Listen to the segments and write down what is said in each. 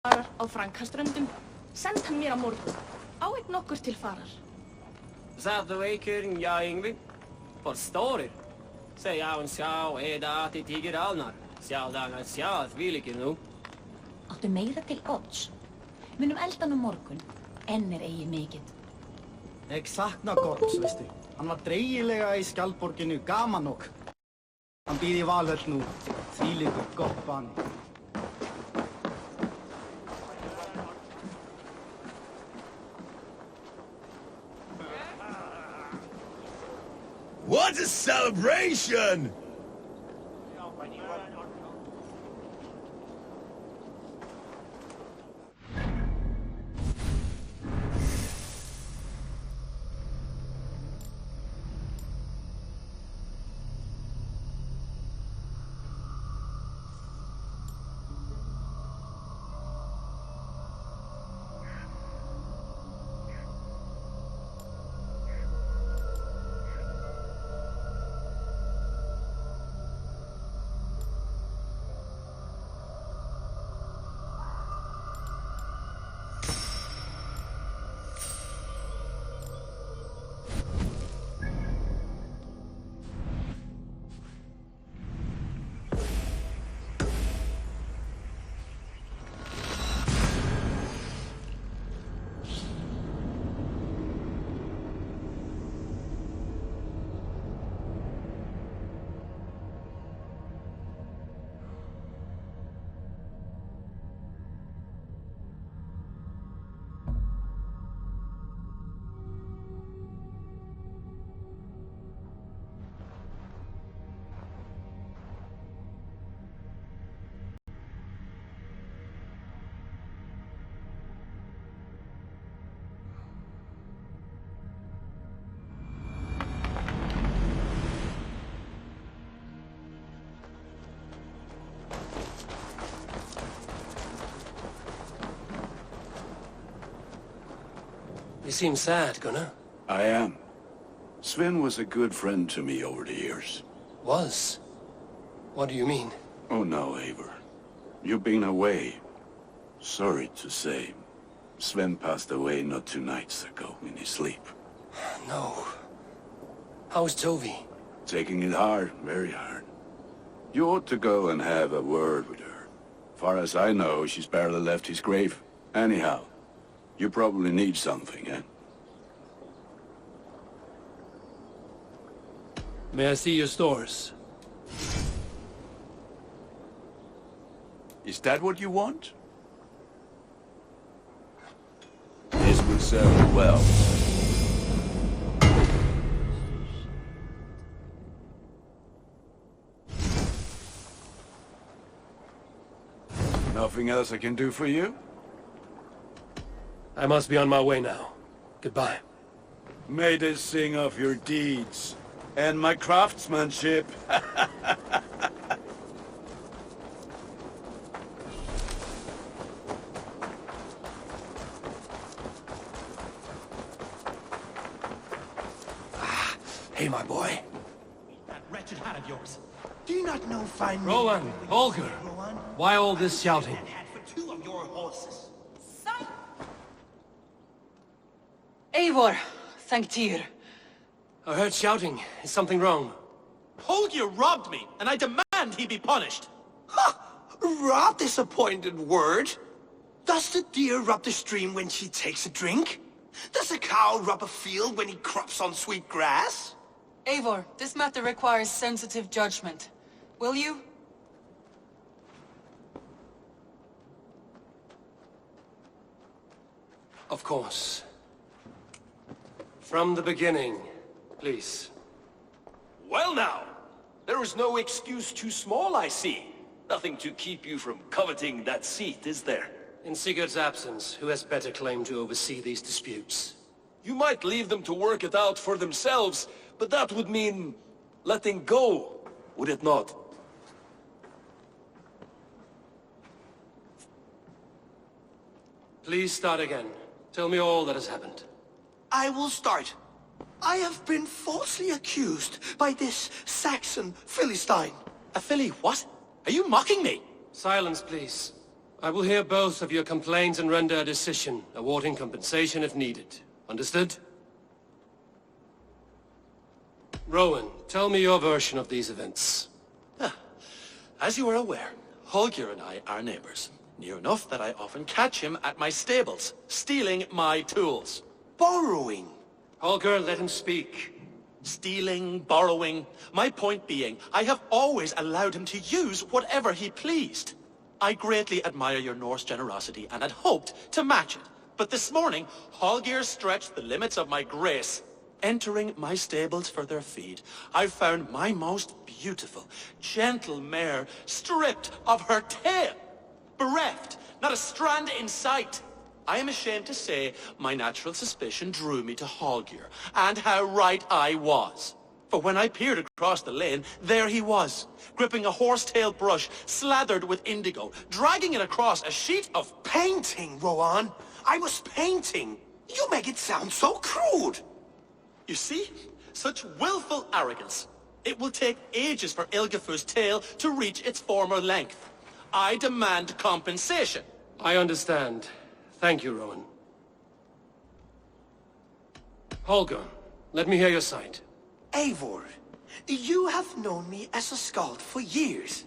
dagar á Frankaströndum. Send hann mér á morgun. Á einn nokkur til farar. Zat de weker in ja England. Förstår du? Säg jag en sjau att det tiger alnar. Sjau dagar sjau vill ikke nu. Áttu meira til odds. Munum eldan morgun. Enn eigi mikið. Ég sakna Gords, veistu. Hann var dreigilega í skjaldborginu gaman og. Hann býð í Valhöll nú. Þvílíkur gott bani. What a celebration! You seem sad, Gunnar. I am. Sven was a good friend to me over the years. Was? What do you mean? Oh no, Eivor. You've been away. Sorry to say. Sven passed away not 2 nights ago in his sleep. No. How's Tovi? Taking it hard, very hard. You ought to go and have a word with her. Far as I know, she's barely left his grave. Anyhow, you probably need something, eh? May I see your stores? Is that what you want? This will serve well. Nothing else I can do for you? I must be on my way now. Goodbye. May this sing of your deeds and my craftsmanship. Hey, my boy. That wretched hat of yours. Do you not know fine... Roland, Holger, why all this shouting? That hat for 2 of your horses. Eivor, thank Tyr. I heard shouting. Is something wrong? Holger robbed me, and I demand he be punished. Ha! Rot disappointed word. Does the deer rub the stream when she takes a drink? Does a cow rub a field when he crops on sweet grass? Eivor, this matter requires sensitive judgment. Will you? Of course. From the beginning, please. Well now, there is no excuse too small, I see. Nothing to keep you from coveting that seat, is there? In Sigurd's absence, who has better claim to oversee these disputes? You might leave them to work it out for themselves, but that would mean letting go, would it not? Please start again. Tell me all that has happened. I will start. I have been falsely accused by this Saxon Philistine. A Philly what? Are you mocking me? Silence, please. I will hear both of your complaints and render a decision, awarding compensation if needed. Understood? Rowan, tell me your version of these events. As you are aware, Holger and I are neighbors. Near enough that I often catch him at my stables, stealing my tools. Borrowing. Holger, let him speak. Stealing, borrowing. My point being, I have always allowed him to use whatever he pleased. I greatly admire your Norse generosity and had hoped to match it. But this morning, Holger stretched the limits of my grace. Entering my stables for their feed, I found my most beautiful, gentle mare stripped of her tail. Bereft, not a strand in sight. I am ashamed to say my natural suspicion drew me to Holger, and how right I was. For when I peered across the lane, there he was, gripping a horsetail brush slathered with indigo, dragging it across a sheet of Painting, Rowan. I was painting. You make it sound so crude. You see? Such willful arrogance. It will take ages for Ilgifu's tail to reach its former length. I demand compensation. I understand. Thank you, Rowan. Holger, let me hear your side. Eivor, you have known me as a skald for years.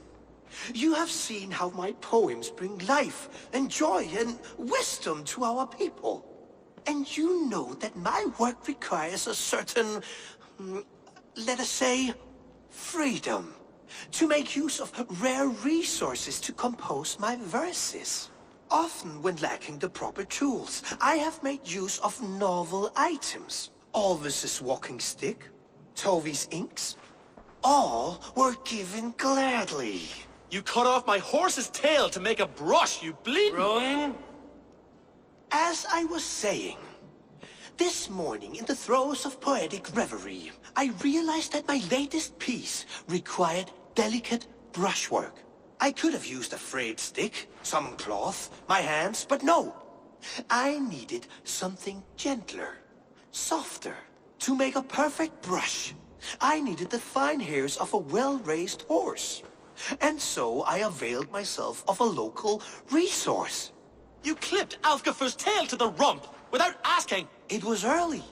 You have seen how my poems bring life and joy and wisdom to our people. And you know that my work requires a certain, let us say, freedom, to make use of rare resources to compose my verses. Often when lacking the proper tools, I have made use of novel items. Alvis's walking stick, Tovi's inks, all were given gladly. You cut off my horse's tail to make a brush, you bleeding... Rowan? As I was saying, this morning in the throes of poetic reverie, I realized that my latest piece required delicate brushwork. I could have used a frayed stick, some cloth, my hands, but no. I needed something gentler, softer. To make a perfect brush, I needed the fine hairs of a well-raised horse. And so I availed myself of a local resource. You clipped Alfgafu's tail to the rump, without asking. It was early.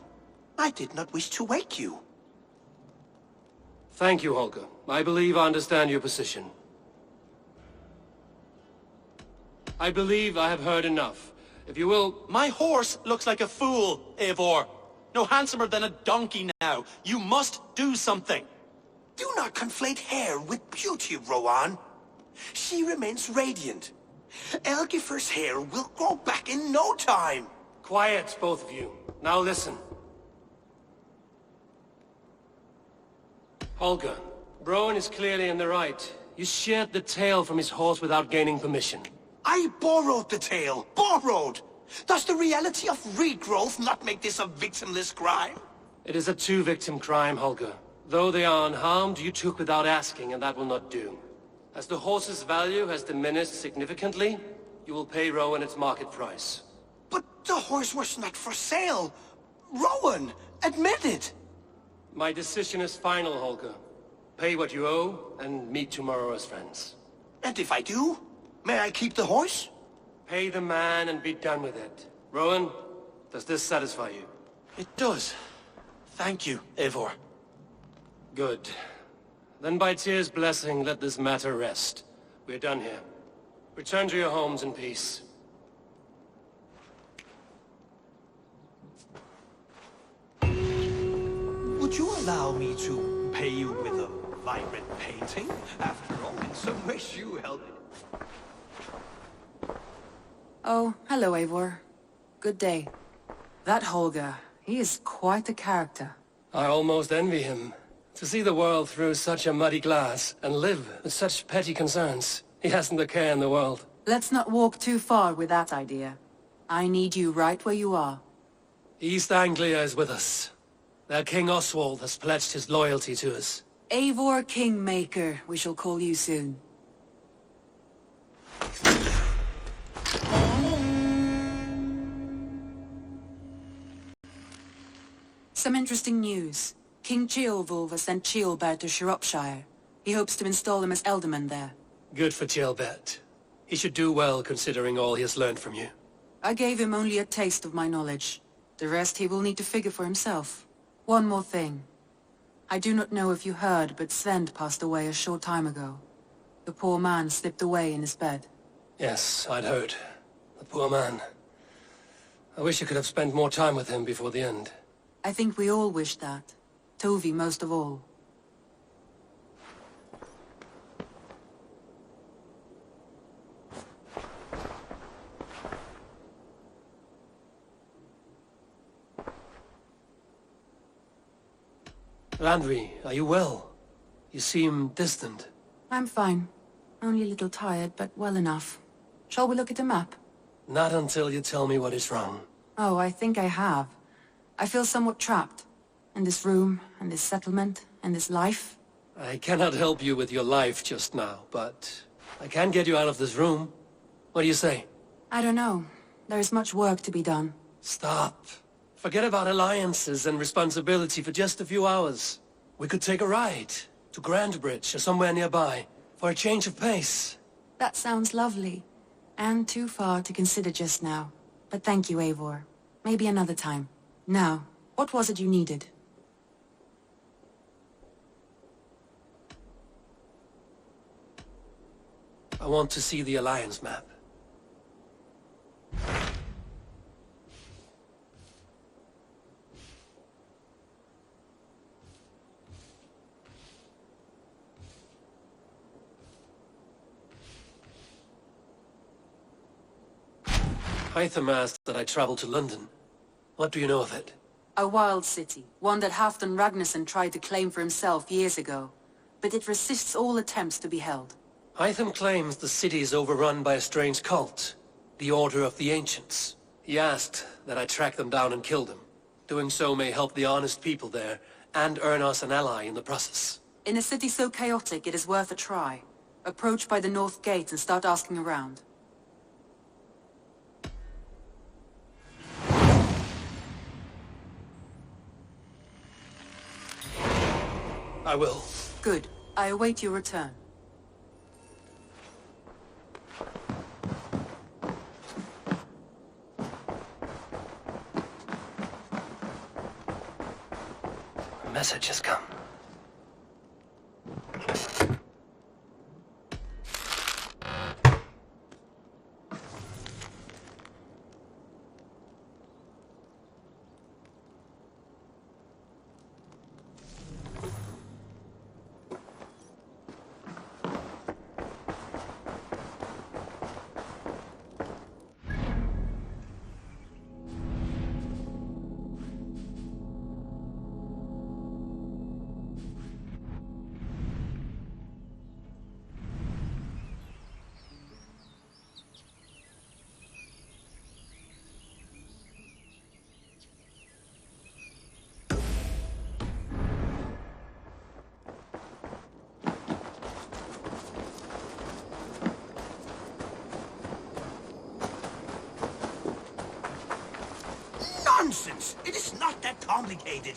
I did not wish to wake you. Thank you, Holger. I believe I understand your position. I believe I have heard enough. If you will... My horse looks like a fool, Eivor. No handsomer than a donkey now. You must do something. Do not conflate hair with beauty, Rowan. She remains radiant. Elgifer's hair will grow back in no time. Quiet, both of you. Now listen. Holger, Rowan is clearly in the right. You sheared the tail from his horse without gaining permission. I borrowed the tail. Borrowed! Does the reality of regrowth not make this a victimless crime? It is a two-victim crime, Holger. Though they are unharmed, you took without asking, and that will not do. As the horse's value has diminished significantly, you will pay Rowan its market price. But the horse was not for sale. Rowan, admit it. My decision is final, Holger. Pay what you owe, and meet tomorrow as friends. And if I do, may I keep the horse? Pay the man and be done with it. Rowan, does this satisfy you? It does. Thank you, Eivor. Good. Then by Tyr's blessing, let this matter rest. We're done here. Return to your homes in peace. Would you allow me to pay you with a vibrant painting? After all, in some ways you helped. Oh, hello, Eivor. Good day. That Holger, he is quite a character. I almost envy him. To see the world through such a muddy glass, and live with such petty concerns. He hasn't a care in the world. Let's not walk too far with that idea. I need you right where you are. East Anglia is with us. Their King Oswald has pledged his loyalty to us. Eivor Kingmaker, we shall call you soon. Some interesting news. King Ceolwulf has sent Ceolbert to Shropshire. He hopes to install him as Ealdorman there. Good for Ceolbert. He should do well considering all he has learned from you. I gave him only a taste of my knowledge. The rest he will need to figure for himself. One more thing. I do not know if you heard, but Sven passed away a short time ago. The poor man slipped away in his bed. Yes, I'd heard. The poor man. I wish I could have spent more time with him before the end. I think we all wish that. Tovi most of all. Landry, are you well? You seem distant. I'm fine. Only a little tired, but well enough. Shall we look at the map? Not until you tell me what is wrong. Oh, I think I have. I feel somewhat trapped. In this room, and this settlement, and this life. I cannot help you with your life just now, but I can get you out of this room. What do you say? I don't know. There is much work to be done. Stop. Forget about alliances and responsibility for just a few hours. We could take a ride to Grandbridge or somewhere nearby for a change of pace. That sounds lovely. And too far to consider just now. But thank you, Eivor. Maybe another time. Now, what was it you needed? I want to see the Alliance map. Hytham asked that I travel to London. What do you know of it? A wild city, one that Halfdan Ragnarsson tried to claim for himself years ago. But it resists all attempts to be held. Hytham claims the city is overrun by a strange cult, the Order of the Ancients. He asked that I track them down and kill them. Doing so may help the honest people there, and earn us an ally in the process. In a city so chaotic, it is worth a try. Approach by the North Gate and start asking around. I will. Good. I await your return. A message has come. Nonsense! It is not that complicated.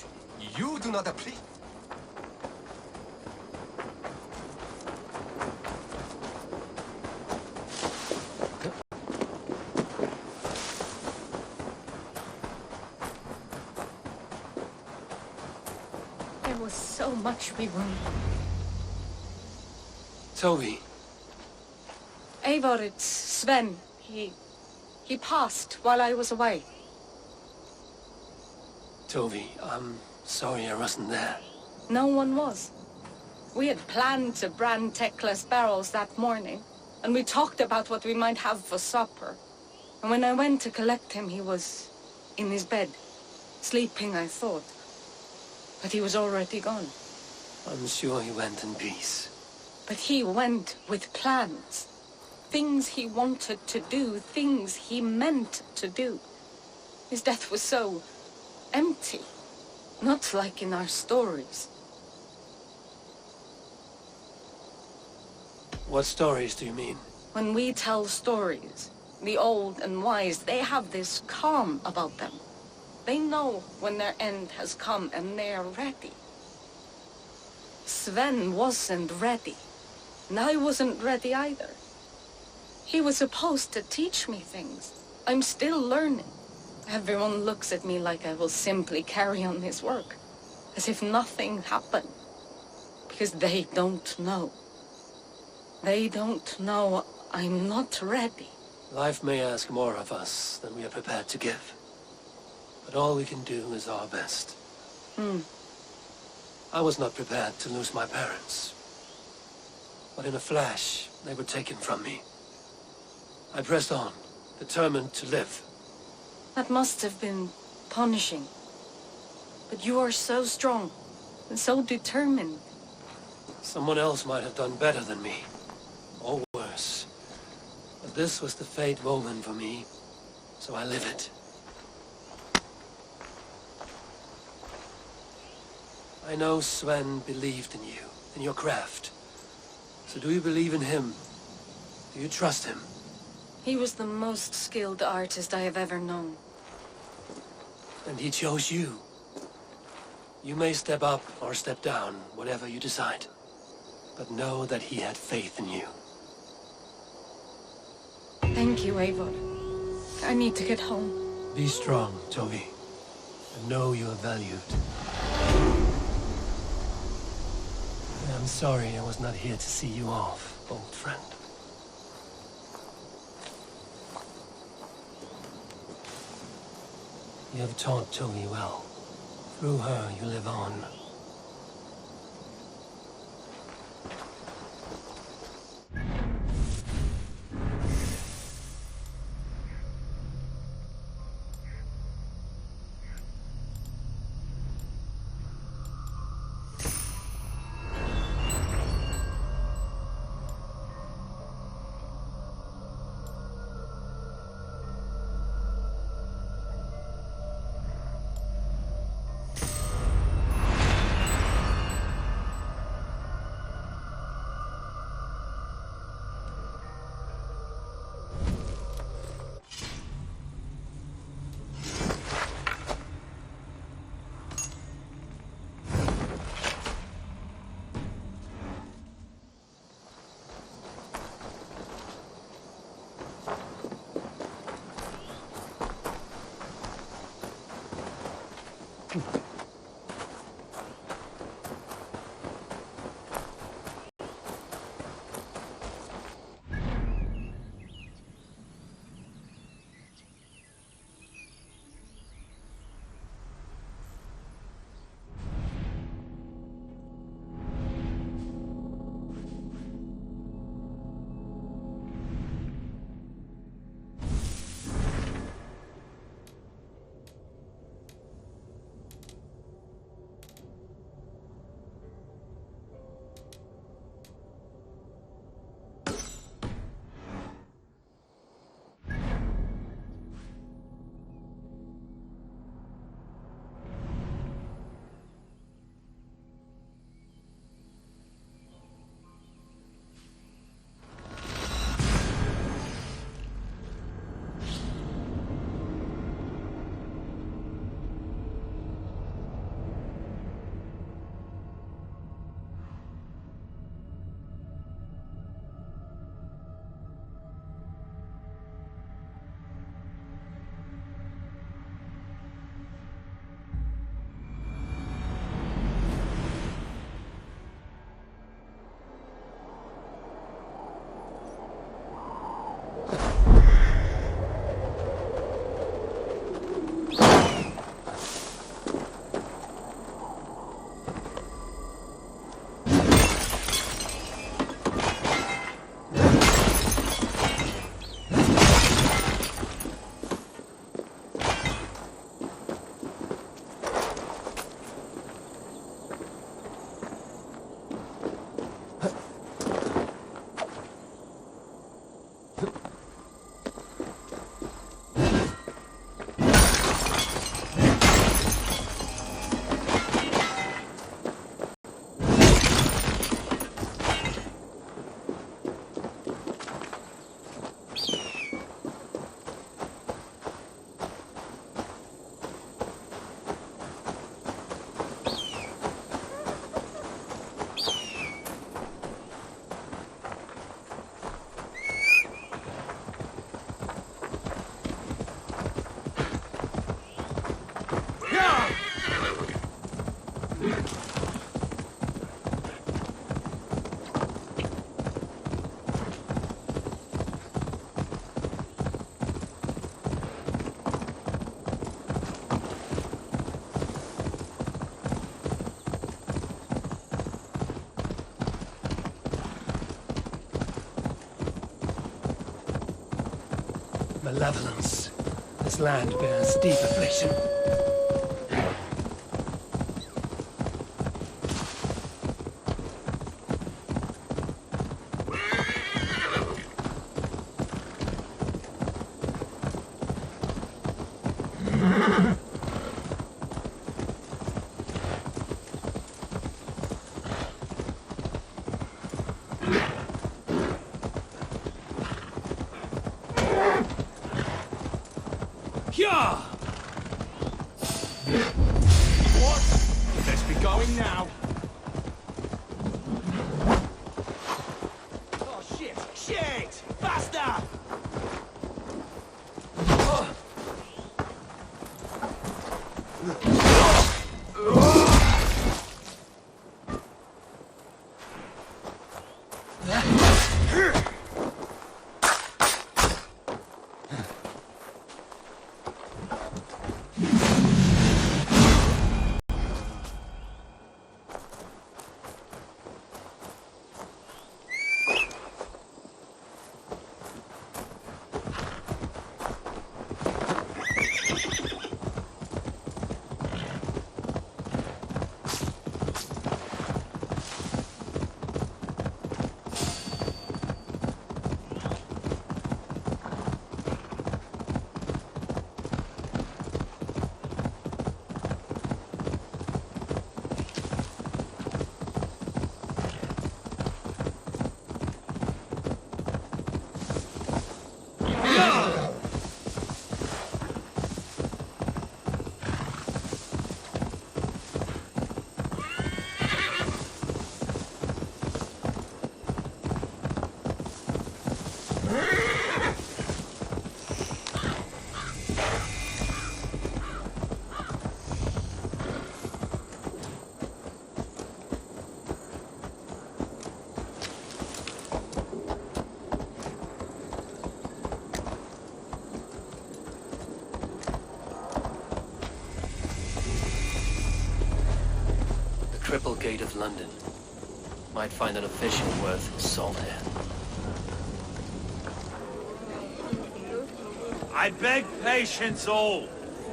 You do not appreciate... There was so much we were. Toby. Eivor, it's Sven. He passed while I was away. Toby, I'm sorry I wasn't there. No one was. We had planned to brand Tekla's barrels that morning, and we talked about what we might have for supper. And when I went to collect him, he was in his bed, sleeping, I thought. But he was already gone. I'm sure he went in peace. But he went with plans. Things he wanted to do, things he meant to do. His death was so empty, not like in our stories. What stories do you mean? When we tell stories, the old and wise, they have this calm about them. They know when their end has come and they're ready. Sven wasn't ready, and I wasn't ready either. He was supposed to teach me things. I'm still learning. Everyone looks at me like I will simply carry on his work, as if nothing happened. Because they don't know. They don't know I'm not ready. Life may ask more of us than we are prepared to give. But all we can do is our best. I was not prepared to lose my parents. But in a flash, they were taken from me. I pressed on, determined to live. That must have been punishing. But you are so strong and so determined. Someone else might have done better than me, or worse. But this was the fate woven for me, so I live it. I know Sven believed in you, in your craft. So do you believe in him? Do you trust him? He was the most skilled artist I have ever known. And he chose you. You may step up or step down, whatever you decide. But know that he had faith in you. Thank you, Eivor. I need to get home. Be strong, Toby. And know you are valued. I'm sorry I was not here to see you off, old friend. You have taught Toby well. Through her, you live on. malevolence. This land bears deep affliction. What? Let's be going now. Oh, shit! Shit! Faster! Triple Gate of London. Might find an official worth salt here. I beg patience, all.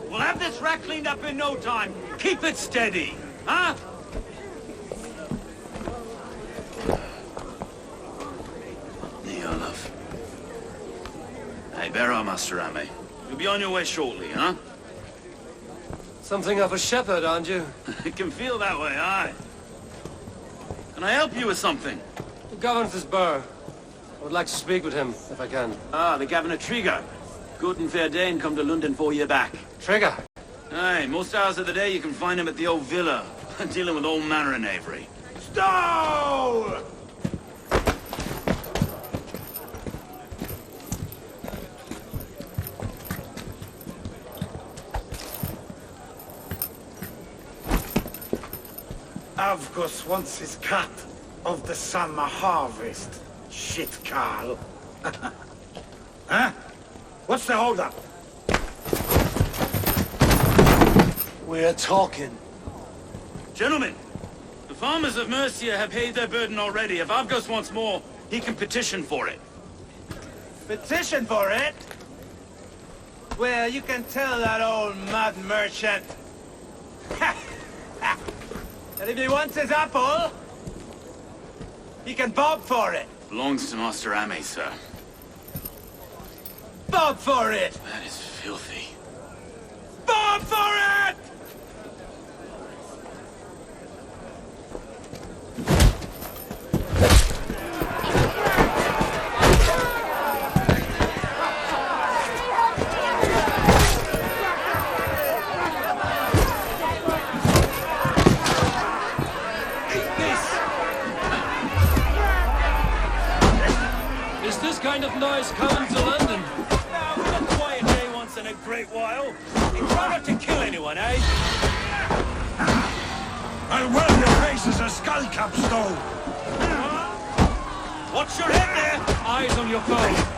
We'll have this rat cleaned up in no time. Keep it steady, huh? Olaf. Hey, bear our Master Ame. You'll be on your way shortly, huh? Something of a shepherd, aren't you? It can feel that way, aye. Can I help you with something? The governor's this burr. I would like to speak with him, if I can. Ah, the Governor Trigger. Good and fair Dane come to London 4 year back. Trigger? Aye, most hours of the day you can find him at the old villa, dealing with all manner of knavery. Stow! Avgus wants his cut of the summer harvest. Shit, Carl. Huh? What's the holdup? We're talking. Gentlemen, the farmers of Mercia have paid their burden already. If Avgus wants more, he can petition for it. Petition for it? Well, you can tell that old mud merchant. And if he wants his apple, he can bob for it. Belongs to Master Ame, sir. Bob for it! That is filthy. Bob for it! Kind of noise coming to London. Now, a quiet day once in a great while. You try not to kill anyone, eh? I'll weld your face as a skull capstone. Watch your head there! Eyes on your foe.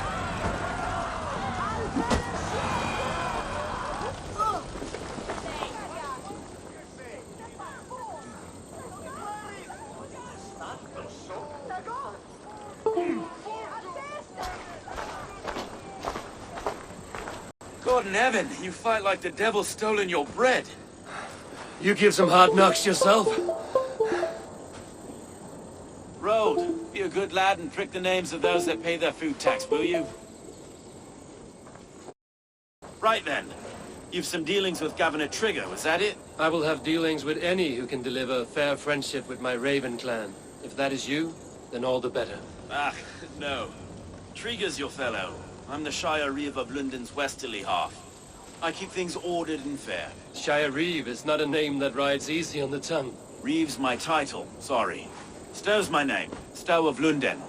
God in heaven, you fight like the devil's stolen your bread. You give some hard knocks yourself? Road, be a good lad and prick the names of those that pay their food tax, will you? Right then. You've some dealings with Governor Trigger, was that it? I will have dealings with any who can deliver fair friendship with my Raven clan. If that is you, then all the better. Ah, no. Trigger's your fellow. I'm the Shire Reeve of London's westerly half. I keep things ordered and fair. Shire Reeve is not a name that rides easy on the tongue. Reeve's my title, sorry. Stow's my name. Stow of London.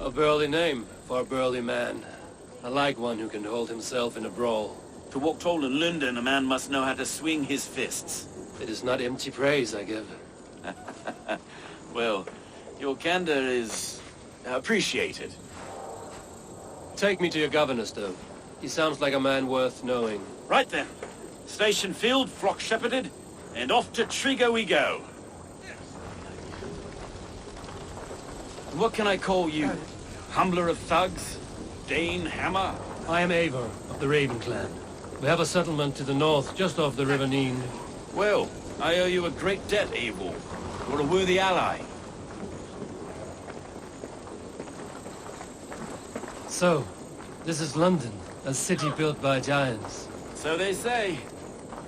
A burly name for a burly man. I like one who can hold himself in a brawl. To walk tall in London, a man must know how to swing his fists. It is not empty praise I give. Well, your candor is appreciated. Take me to your governor, Stow. He sounds like a man worth knowing. Right then. Station filled, flock shepherded, and off to Trigger we go. What can I call you? Humbler of thugs? Dane Hammer? I am Eivor of the Raven clan. We have a settlement to the north, just off the River Neen. Well, I owe you a great debt, Eivor. You're a worthy ally. So, this is London, a city built by giants. So they say.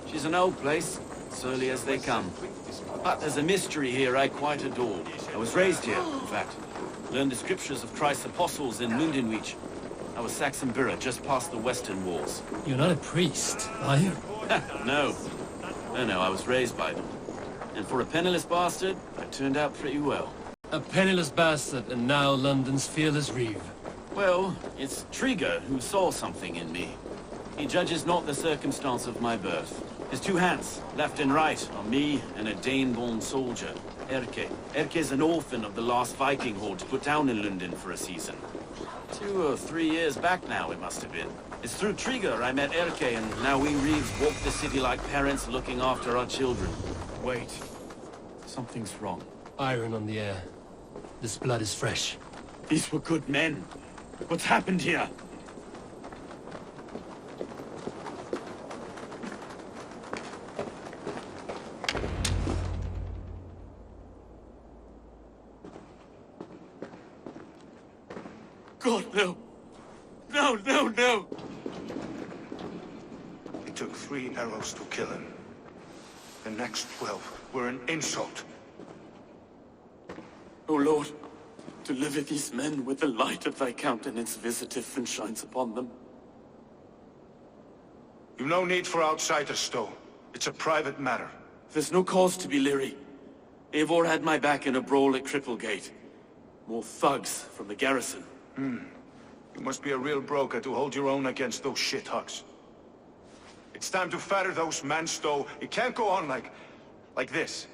She's an old place, surly as they come. But there's a mystery here I quite adore. I was raised here, in fact. Learned the scriptures of Christ's apostles in Lundenweech. I was Saxon Borough, just past the western walls. You're not a priest, are you? No. No, I was raised by them. And for a penniless bastard, I turned out pretty well. A penniless bastard, and now London's fearless Reeve. Well, it's Trigger who saw something in me. He judges not the circumstance of my birth. His two hands, left and right, are me and a Dane-born soldier, Erke. Erke's an orphan of the last Viking horde put down in London for a season. 2 or 3 years back now, it must have been. It's through Trigger I met Erke, and now we Reeves walk the city like parents looking after our children. Wait. Something's wrong. Iron on the air. This blood is fresh. These were good men. What's happened here? God, no. No, no, no! It took 3 arrows to kill him. The next 12 were an insult. O Lord, deliver these men with the light of thy countenance visiteth and shines upon them. You've no need for outsiders, Stow. It's a private matter. There's no cause to be leery. Eivor had my back in a brawl at Cripplegate. More thugs from the garrison. You must be a real broker to hold your own against those shithugs. It's time to fetter those men, Stow. It can't go on like this.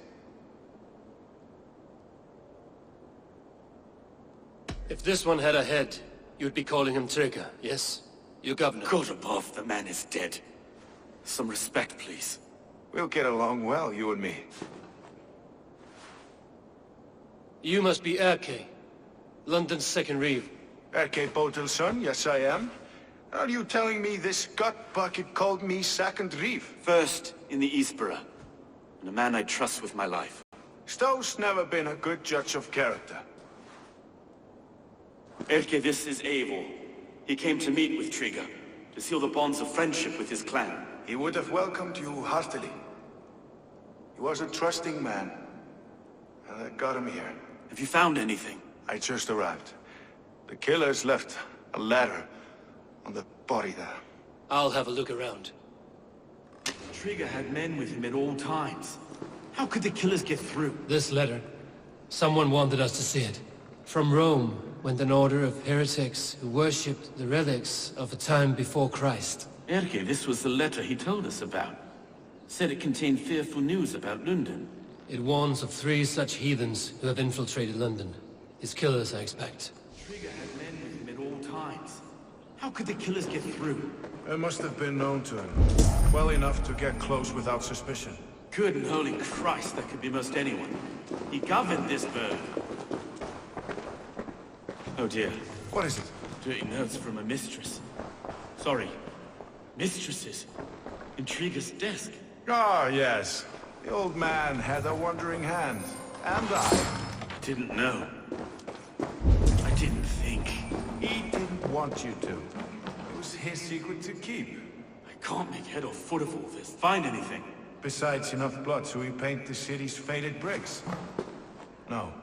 If this one had a head, you'd be calling him Trigger, yes? Your governor. God above, the man is dead. Some respect, please. We'll get along well, you and me. You must be Erke, London's second Reeve. Erke Botel's son, yes I am. Are you telling me this gut bucket called me second Reeve? First in the Eastborough, and a man I trust with my life. Stow's never been a good judge of character. Erke, this is Eivor. He came to meet with Trigger, to seal the bonds of friendship with his clan. He would have welcomed you heartily. He was a trusting man, and that got him here. Have you found anything? I just arrived. The killers left a letter on the body there. I'll have a look around. Trigger had men with him at all times. How could the killers get through? This letter. Someone wanted us to see it. From Rome went an order of heretics who worshipped the relics of a time before Christ. Erke, this was the letter he told us about. Said it contained fearful news about London. It warns of 3 such heathens who have infiltrated London. His killers, I expect. Trigger had men with him at all times. How could the killers get through? They must have been known to him. Well enough to get close without suspicion. Good and holy Christ, that could be most anyone. He governed this bird. Oh dear. What is it? Dirty notes from a mistress. Sorry. Mistresses. Intriguer's desk. Ah, yes. The old man had a wandering hand. And I. Didn't know. I didn't think. He didn't want you to. It was his secret to keep. I can't make head or foot of all this. Find anything. Besides enough blood so we paint the city's faded bricks. No.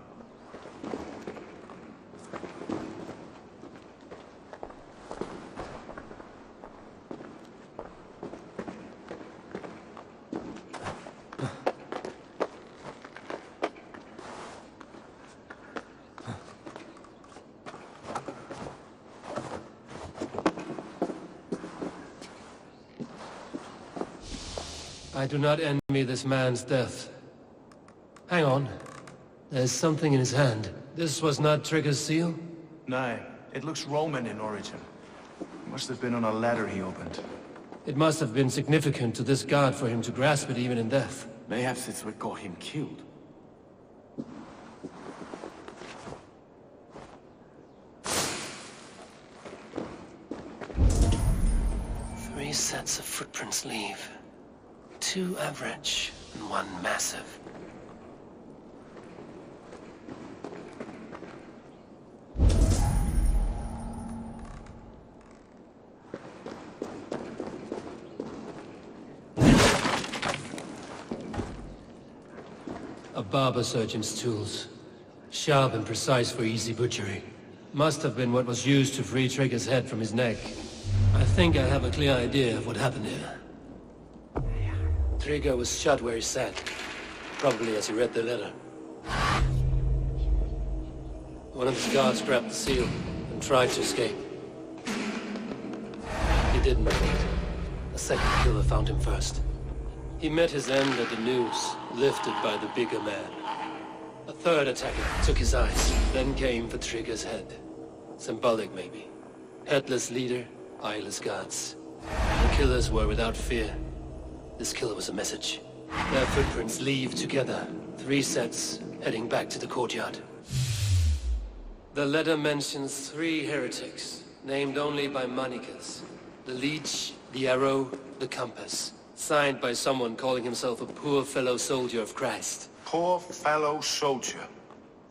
I do not envy this man's death. Hang on. There's something in his hand. This was not Trigger's seal? No, it looks Roman in origin. It must have been on a ladder he opened. It must have been significant to this god for him to grasp it even in death. Mayhaps it's what got him killed. Three sets of footprints leave. 2 average and 1 massive. A barber surgeon's tools. Sharp and precise for easy butchery. Must have been what was used to free Trigger's head from his neck. I think I have a clear idea of what happened here. Trigger was shot where he sat. Probably as he read the letter. One of his guards grabbed the seal and tried to escape. He didn't. A second killer found him first. He met his end at the noose, lifted by the bigger man. A third attacker took his eyes, then came for Trigger's head. Symbolic, maybe. Headless leader, eyeless guards. The killers were without fear. This killer was a message. Their footprints leave together. 3 sets, heading back to the courtyard. The letter mentions 3 heretics, named only by monikers. The Leech, the Arrow, the Compass. Signed by someone calling himself a poor fellow soldier of Christ. Poor fellow soldier.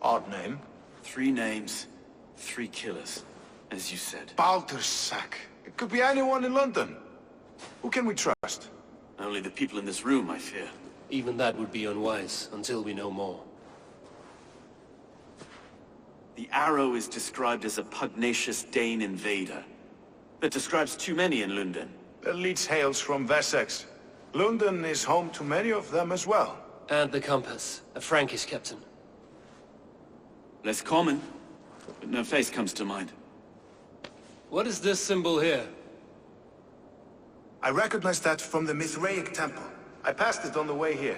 Odd name. 3 names, 3 killers, as you said. Baldersack. It could be anyone in London. Who can we trust? Only the people in this room, I fear. Even that would be unwise, until we know more. The Arrow is described as a pugnacious Dane invader. That describes too many in London. The Leech hails from Wessex. London is home to many of them as well. And the Compass, a Frankish captain. Less common, but no face comes to mind. What is this symbol here? I recognize that from the Mithraic temple. I passed it on the way here.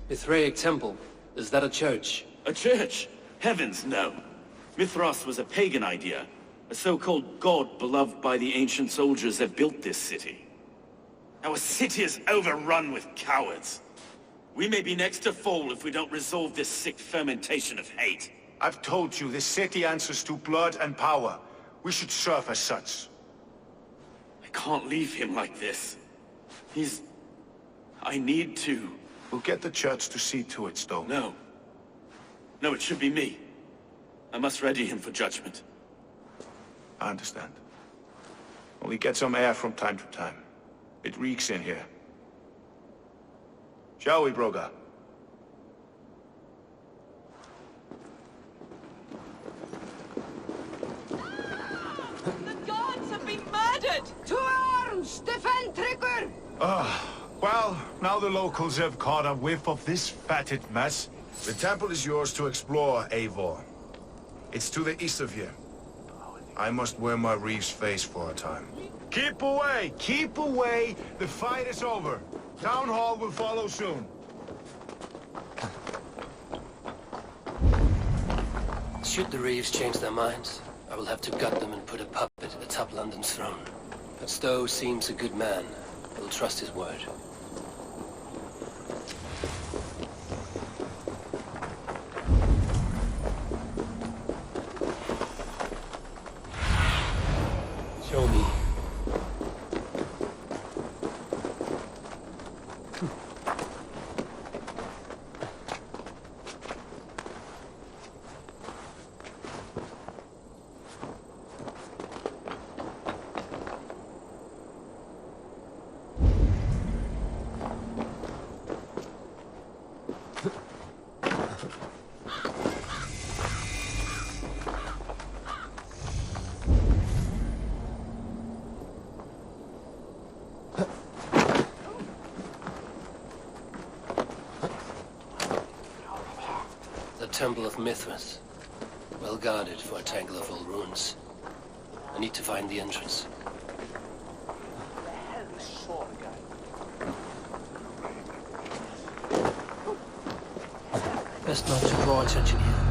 Mithraic temple? Is that a church? A church? Heavens, no. Mithras was a pagan idea. A so-called god beloved by the ancient soldiers that built this city. Our city is overrun with cowards. We may be next to fall if we don't resolve this sick fermentation of hate. I've told you, this city answers to blood and power. We should serve as such. I can't leave him like this. I need to. We'll get the church to see to it, Stone. No. No, it should be me. I must ready him for judgment. I understand. Only get some air from time to time. It reeks in here. Shall we, Broga? The gods have been murdered! To arms! Defend Trigger! Well, now the locals have caught a whiff of this fatted mess. The temple is yours to explore, Eivor. It's to the east of here. I must wear my Reeve's face for a time. Keep away! Keep away! The fight is over. Town Hall will follow soon. Should the Reeves change their minds, I will have to gut them and put a puppet atop London's throne. But Stowe seems a good man. We'll trust his word. Temple of Mithras. Well guarded for a tangle of old ruins. I need to find the entrance. Best not to draw attention here.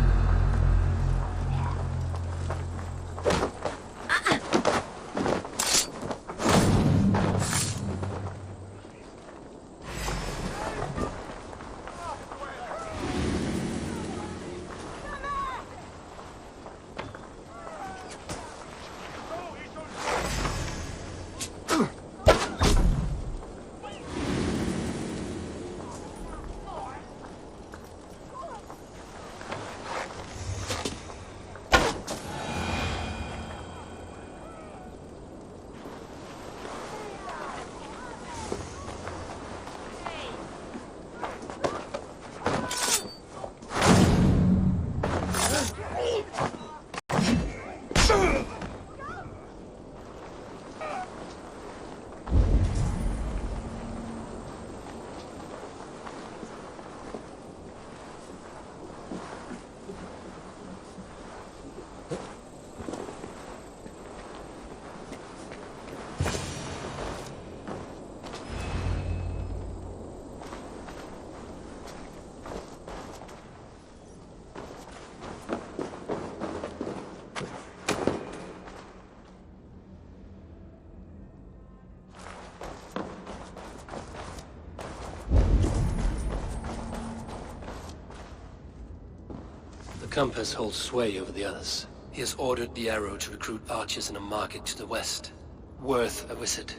The compass holds sway over the others. He has ordered the arrow to recruit archers in a market to the west. Worth a visit.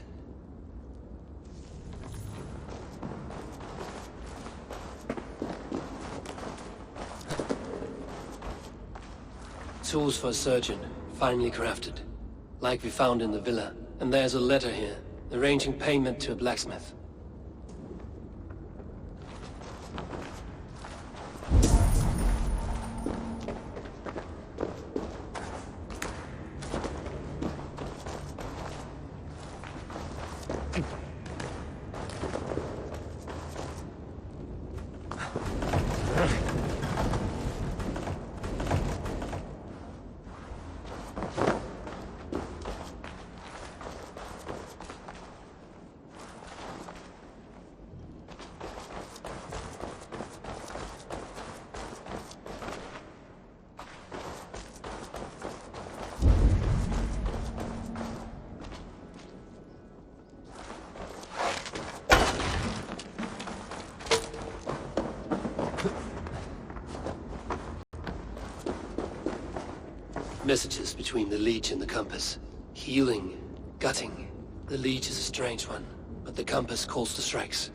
Tools for a surgeon, finely crafted. Like we found in the villa. And there's a letter here, arranging payment to a blacksmith. Messages between the Leech and the compass. Healing, gutting. The Leech is a strange one, but the compass calls to strikes.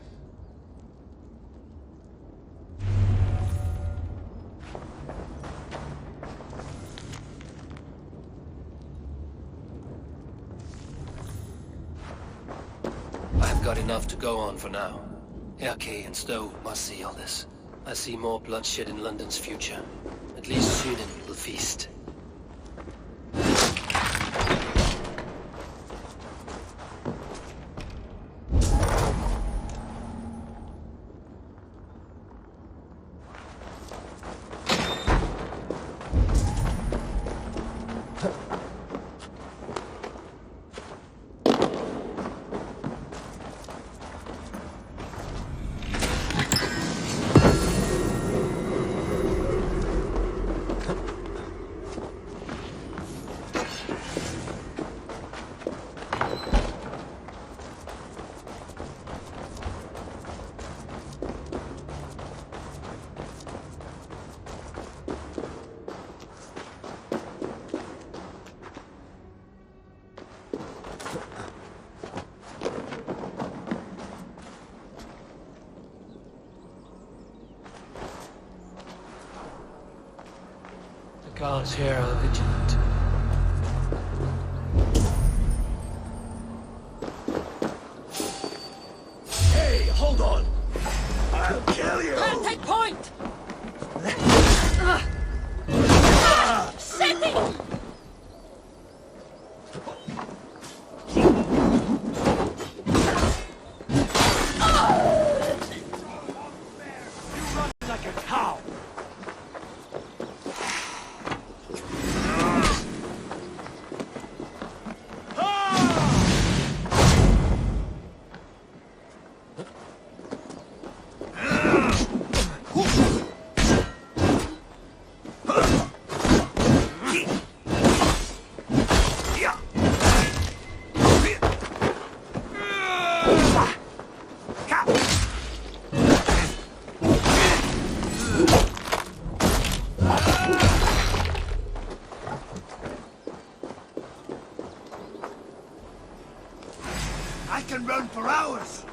I've got enough to go on for now. Erke and Stowe must see all this. I see more bloodshed in London's future. At least Sunan will feast. Guards here are vigilant. Hey, hold on! I'll kill you! Plan, take point! Setting! Like a cow! I can run for hours.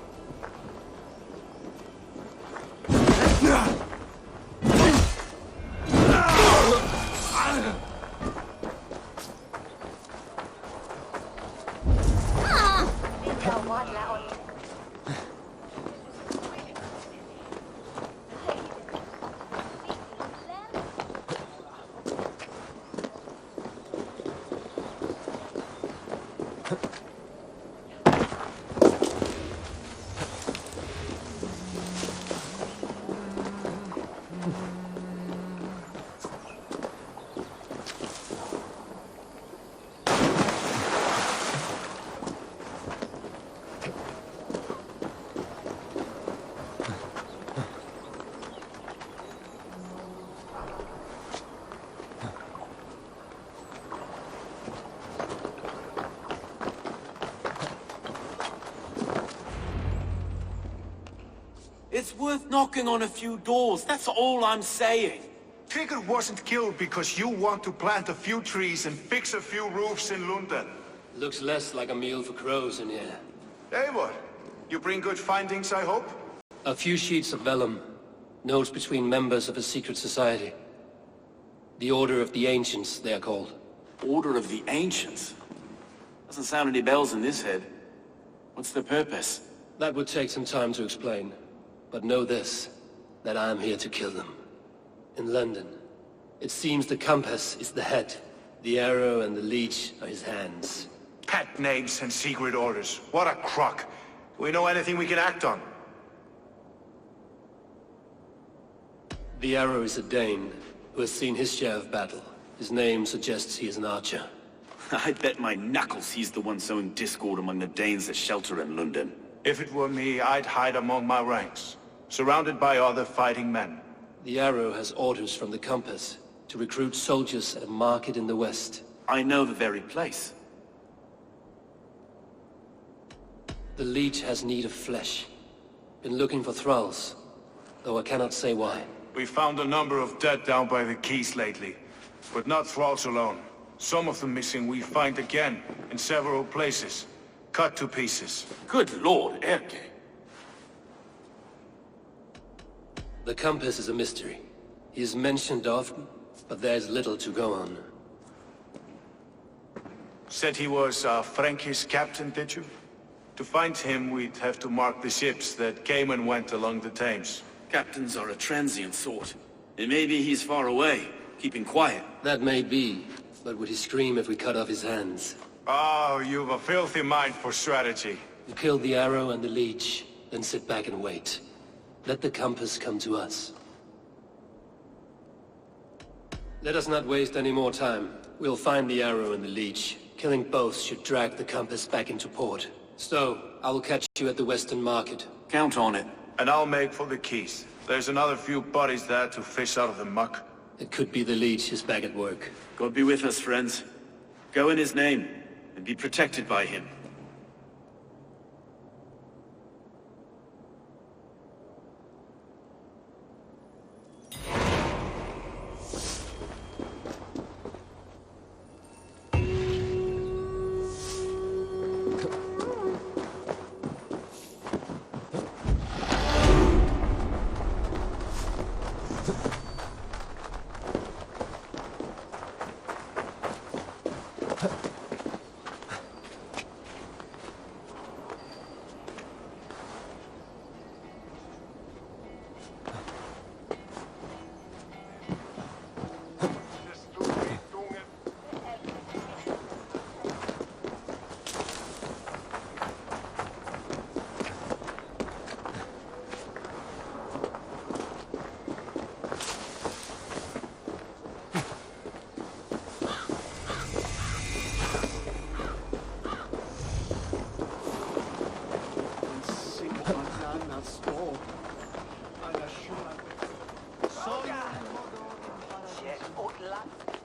It's worth knocking on a few doors, that's all I'm saying. Trigger wasn't killed because you want to plant a few trees and fix a few roofs in London. Looks less like a meal for crows in here. Eivor, you bring good findings, I hope? A few sheets of vellum. Notes between members of a secret society. The Order of the Ancients, they are called. Order of the Ancients? Doesn't sound any bells in this head. What's the purpose? That would take some time to explain. But know this, that I am here to kill them. In London, it seems the compass is the head. The arrow and the leech are his hands. Pet names and secret orders. What a crock. Do we know anything we can act on? The arrow is a Dane, who has seen his share of battle. His name suggests he is an archer. I bet my knuckles he's the one sowing discord among the Danes that shelter in London. If it were me, I'd hide among my ranks, surrounded by other fighting men. The arrow has orders from the compass to recruit soldiers at a market in the west. I know the very place. The leech has need of flesh. Been looking for thralls, though I cannot say why. We found a number of dead down by the quays lately, but not thralls alone. Some of the missing we find again, in several places, cut to pieces. Good lord, Erke. The compass is a mystery. He is mentioned often, but there's little to go on. Said he was a Frankish captain, did you? To find him, we'd have to mark the ships that came and went along the Thames. Captains are a transient sort. And maybe he's far away, keeping quiet. That may be, but would he scream if we cut off his hands? Oh, you've a filthy mind for strategy. We kill the arrow and the leech, then sit back and wait. Let the compass come to us. Let us not waste any more time. We'll find the arrow and the leech. Killing both should drag the compass back into port. So, I will catch you at the Western Market. Count on it. And I'll make for the quays. There's another few bodies there to fish out of the muck. It could be the leech is back at work. God be with us, friends. Go in his name, and be protected by him.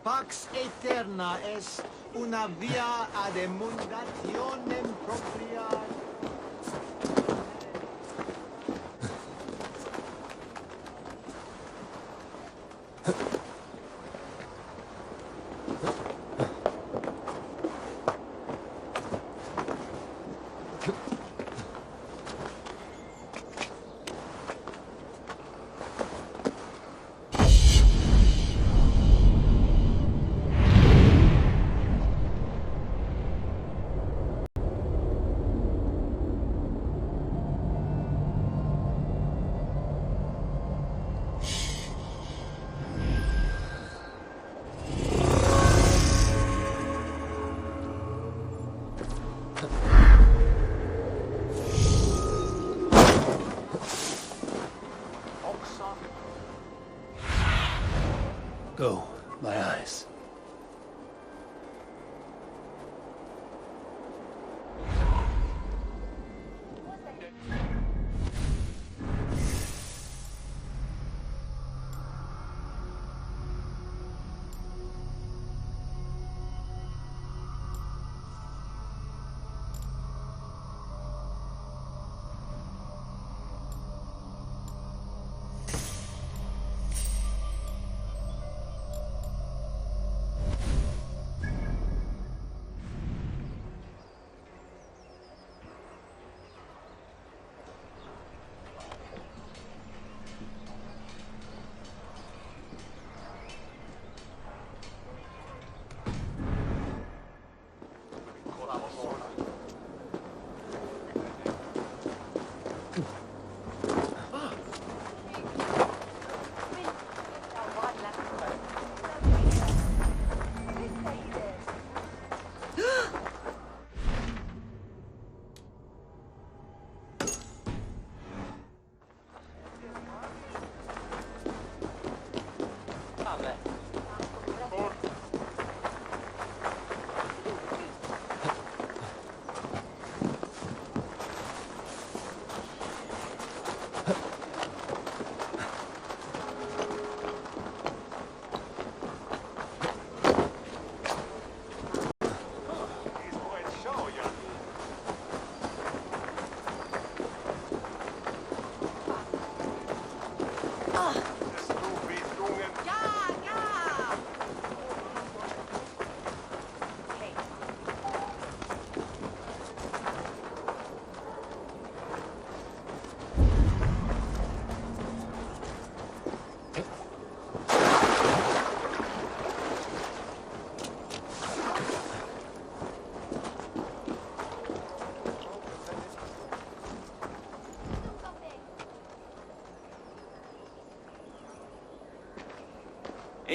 Pax eterna es una via ad emundationem propria.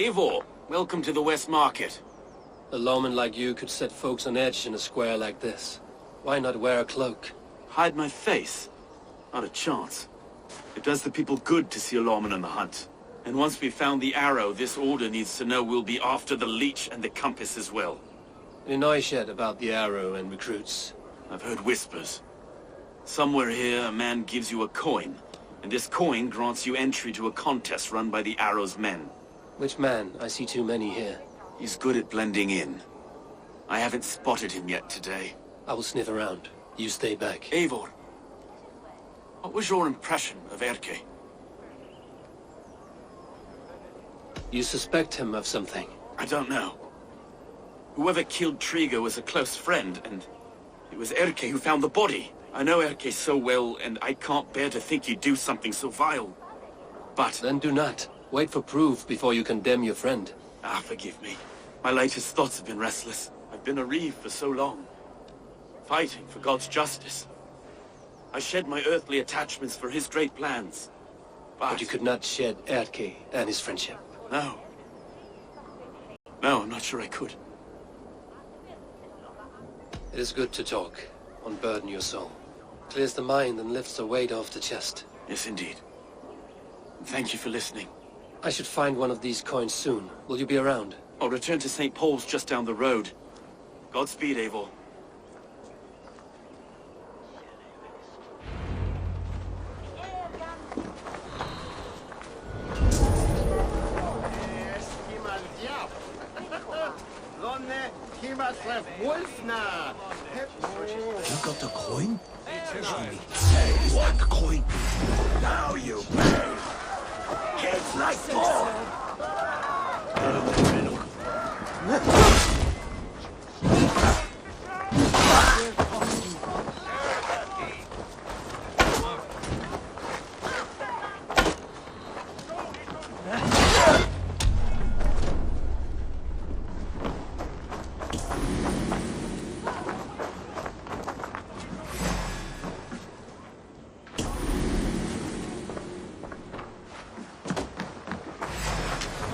Eivor, welcome to the West Market. A lawman like you could set folks on edge in a square like this. Why not wear a cloak? Hide my face? Not a chance. It does the people good to see a lawman on the hunt. And once we've found the arrow, this order needs to know we'll be after the leech and the compass as well. Any noise yet about the arrow and recruits? I've heard whispers. Somewhere here, a man gives you a coin, and this coin grants you entry to a contest run by the Arrow's men. Which man? I see too many here. He's good at blending in. I haven't spotted him yet today. I will sniff around. You stay back. Eivor, what was your impression of Erke? You suspect him of something? I don't know. Whoever killed Trigo was a close friend, and it was Erke who found the body. I know Erke so well, and I can't bear to think he'd do something so vile. But... Then do not. Wait for proof before you condemn your friend. Ah, forgive me. My latest thoughts have been restless. I've been a reeve for so long. Fighting for God's justice. I shed my earthly attachments for his great plans. But you could not shed Erke and his friendship. No. No, I'm not sure I could. It is good to talk. Unburden your soul. Clears the mind and lifts the weight off the chest. Yes, indeed. Thank you for listening. I should find one of these coins soon. Will you be around? I'll return to St. Paul's just down the road. Godspeed, Eivor. You got the coin? Hey, what coin? Now you pay! Kids like ball!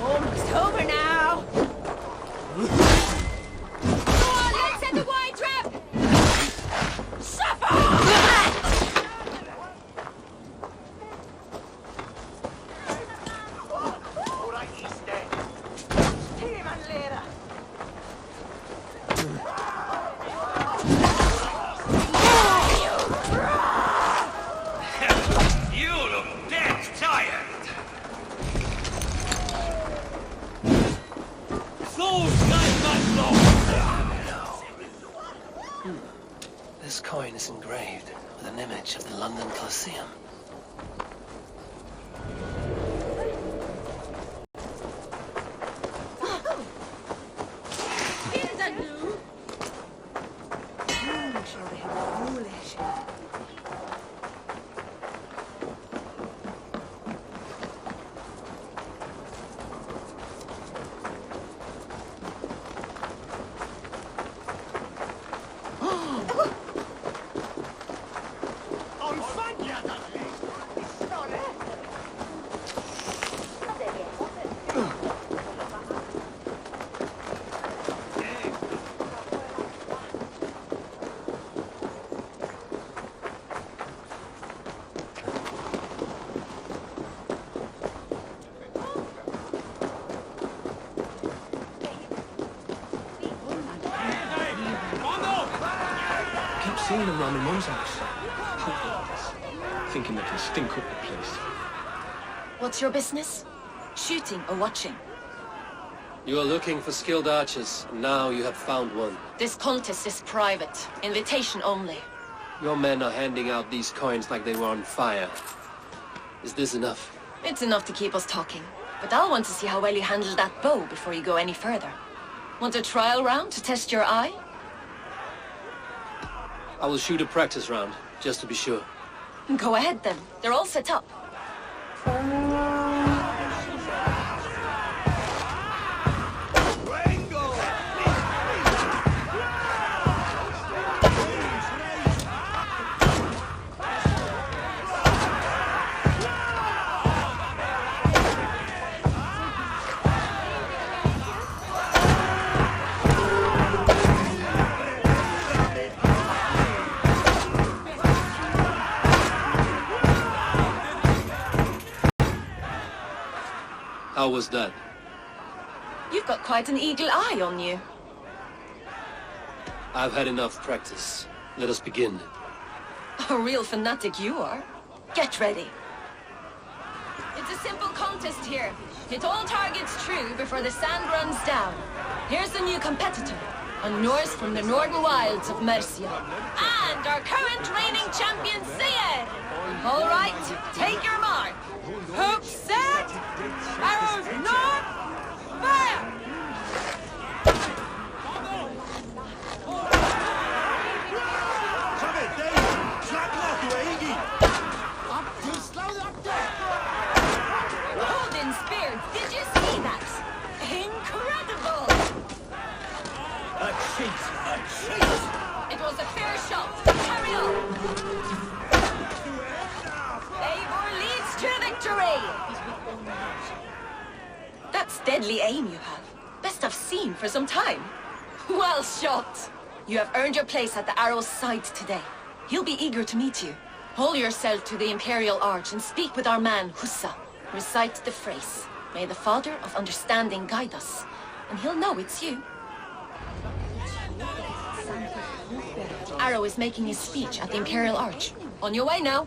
Almost over now. Go on, let's set the wine trap. Suffer! You look dead tired. This coin is engraved with an image of the London Colosseum. Seeing them round my mum's house. Thinking they can stink up the place. What's your business? Shooting or watching? You are looking for skilled archers, and now you have found one. This contest is private. Invitation only. Your men are handing out these coins like they were on fire. Is this enough? It's enough to keep us talking. But I'll want to see how well you handle that bow before you go any further. Want a trial round to test your eye? I will shoot a practice round, just to be sure. Go ahead then. They're all set up. How was that? You've got quite an eagle eye on you. I've had enough practice. Let us begin. A real fanatic you are. Get ready. It's a simple contest here. Hit all targets true before the sand runs down. Here's the new competitor, a Norse from the northern wilds of Mercia. And our current reigning champion, Seer! All right, take your mark. Hooks set! Arrows north! Fire! Odin Spear, did you see that? Incredible! A cheat! A cheat! It was a fair shot. Carry on! Eivor leads to victory! That's deadly aim you have. Best I've seen for some time. Well shot! You have earned your place at the Arrow's side today. He'll be eager to meet you. Hold yourself to the Imperial Arch and speak with our man, Hussa. Recite the phrase, "May the Father of Understanding guide us," and he'll know it's you. Arrow is making his speech at the Imperial Arch. On your way now.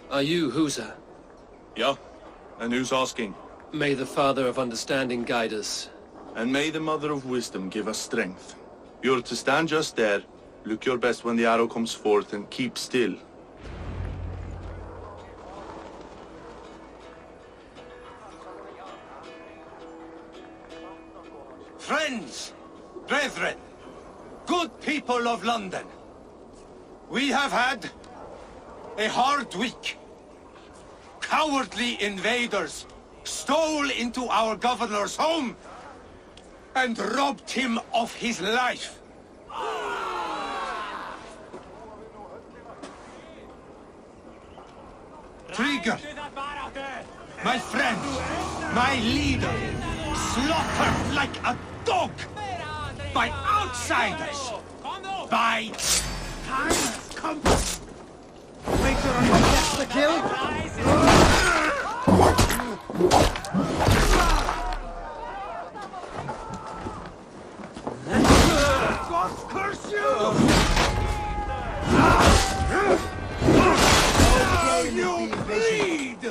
Are you Husa? Yeah, and who's asking? May the Father of Understanding guide us. And may the Mother of Wisdom give us strength. You're to stand just there, look your best when the arrow comes forth, and keep still. Friends, brethren, good people of London, we have had a hard week. Cowardly invaders stole into our governor's home and robbed him of his life. Trigger, my friend, my leader, slaughtered like a dog by outsiders, by... Time has come. Make sure I catch the kill. God curse you! You bleed!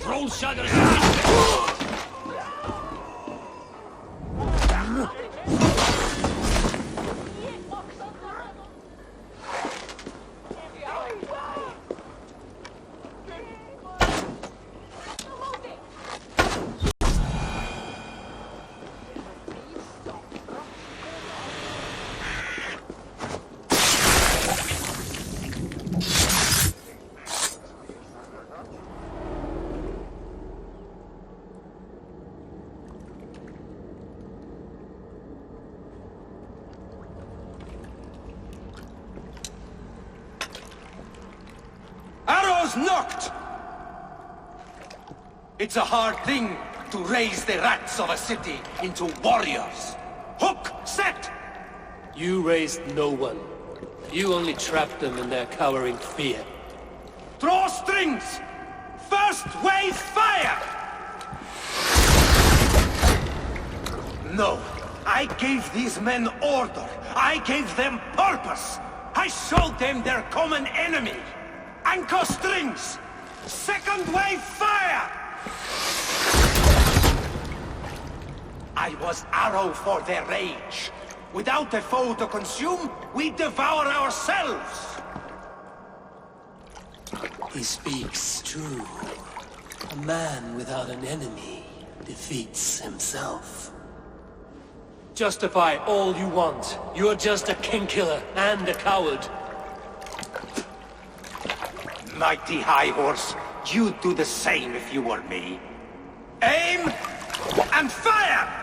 Troll shadows! Arrows knocked! It's a hard thing to raise the rats of a city into warriors. Hook, set! You raised no one. You only trapped them in their cowering fear. Draw strings! First wave fire! No, I gave these men order. I gave them purpose. I showed them their common enemy. Anchor strings! Second wave fire! I was arrow for their rage. Without a foe to consume, we devour ourselves! He speaks true. A man without an enemy defeats himself. Justify all you want. You're just a king-killer and a coward. Mighty High Horse, you'd do the same if you were me. Aim and fire!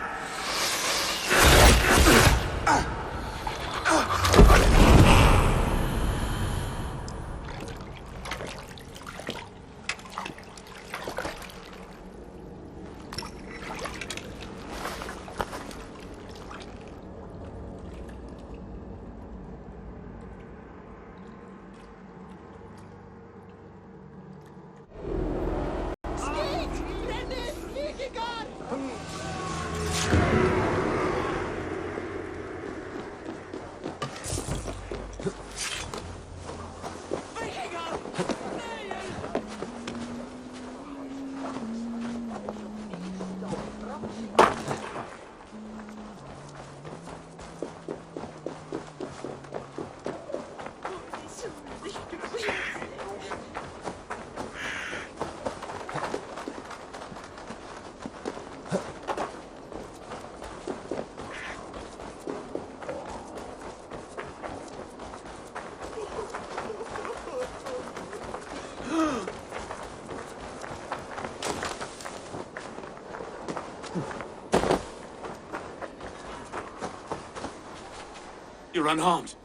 You're unharmed.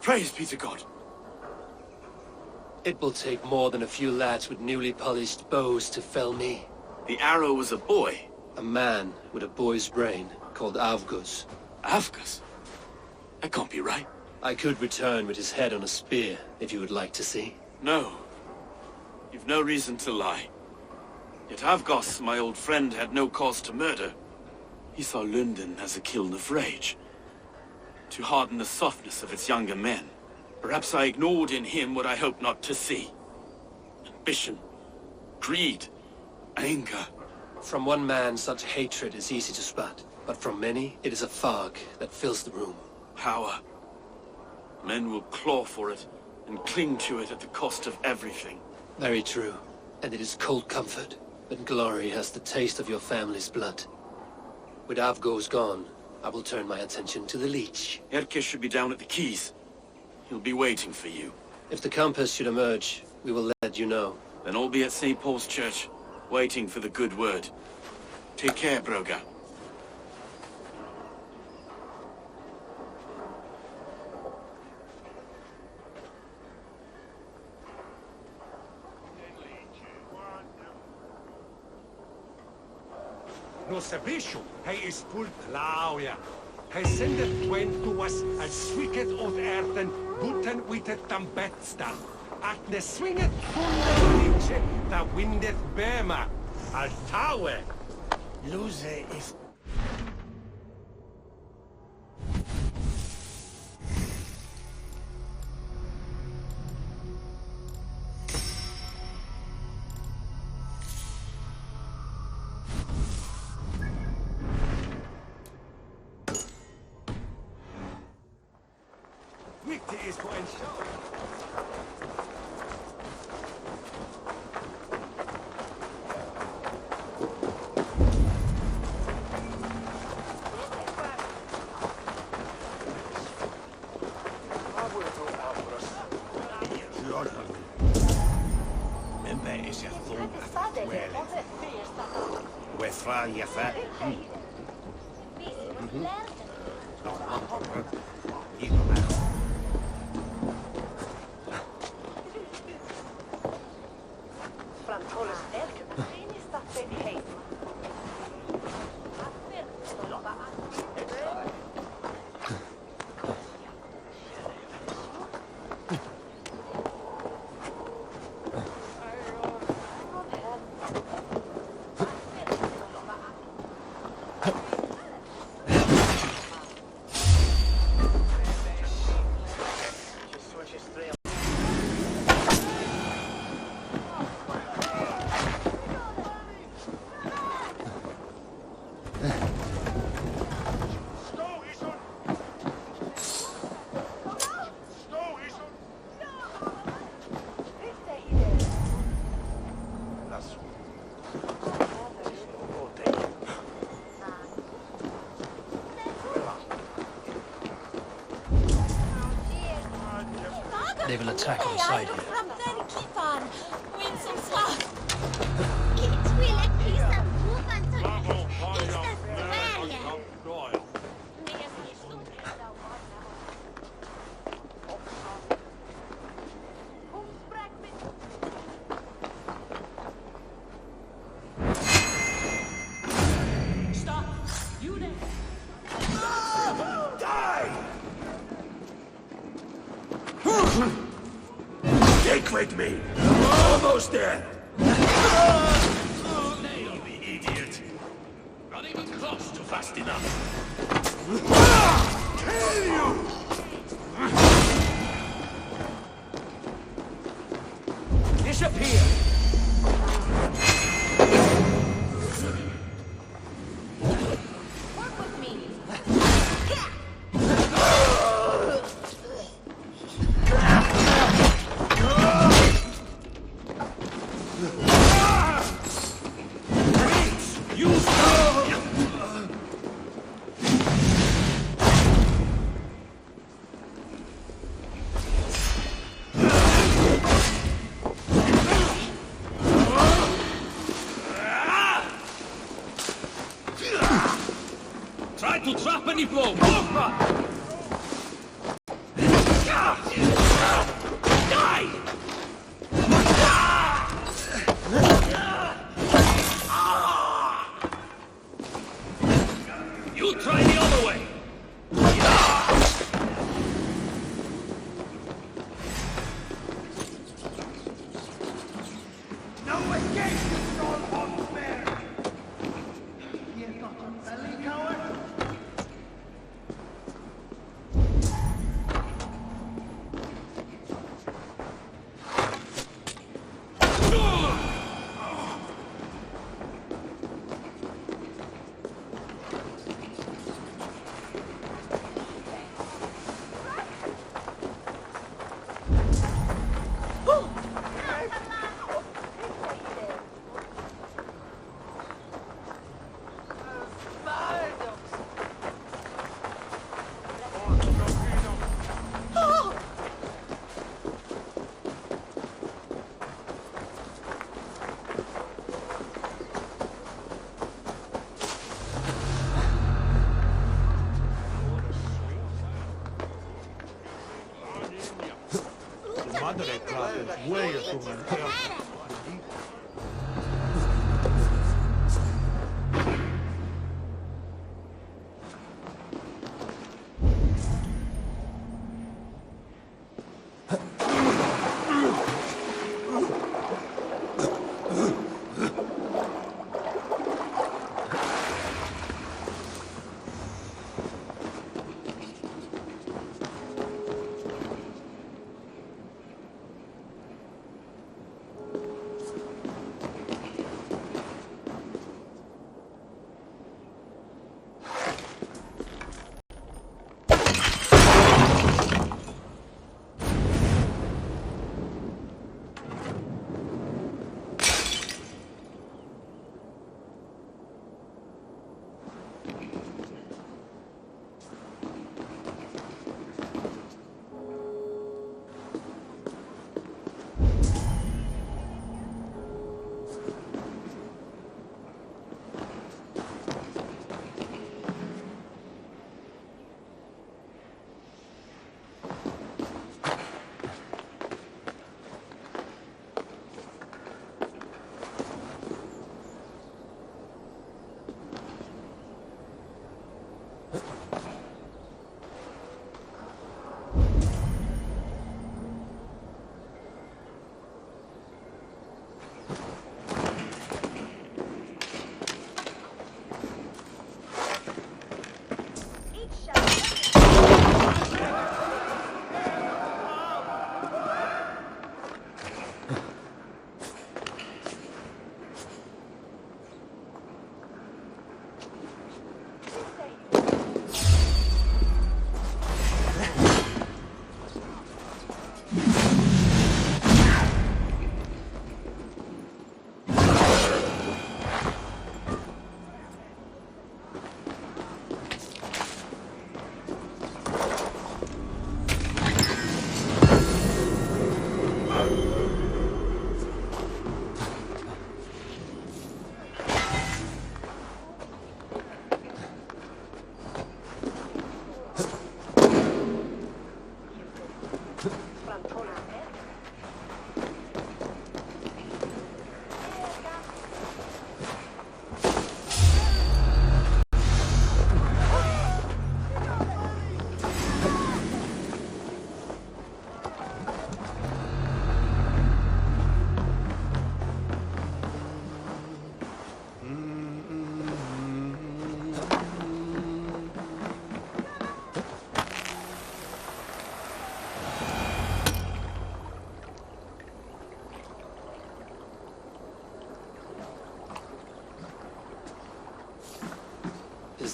Praise be to God. It will take more than a few lads with newly polished bows to fell me. The arrow was a boy. A man with a boy's brain, called Avgus. Avgus? That can't be right. I could return with his head on a spear, if you would like to see. No. You've no reason to lie. Yet Avgos, my old friend, had no cause to murder. He saw London as a kiln of rage, to harden the softness of its younger men. Perhaps I ignored in him what I hoped not to see. Ambition, greed, anger. From one man, such hatred is easy to spot, but from many, it is a fog that fills the room. Power. Men will claw for it and cling to it at the cost of everything. Very true. And it is cold comfort, but glory has the taste of your family's blood. With Avgos gone, I will turn my attention to the Leech. Erke should be down at the quays. He'll be waiting for you. If the Compass should emerge, we will let you know. Then I'll be at St. Paul's Church, waiting for the good word. Take care, Broga. No sabisho, he is full plauja. He sendeth went to us as swicket of earthen, guten witet tam betstan. At ne swinget full da windeth bema, al tawe. Lose is... Victor is for ensure. will attack on sight here. Stick with me! Almost there! Nail the idiot! Not even close to fast enough. Kill you! Disappear! Try to trap any blow! Die! You try the other way! No escape, you strong horseman! You got a belly, coward? Madre praten, way of woman.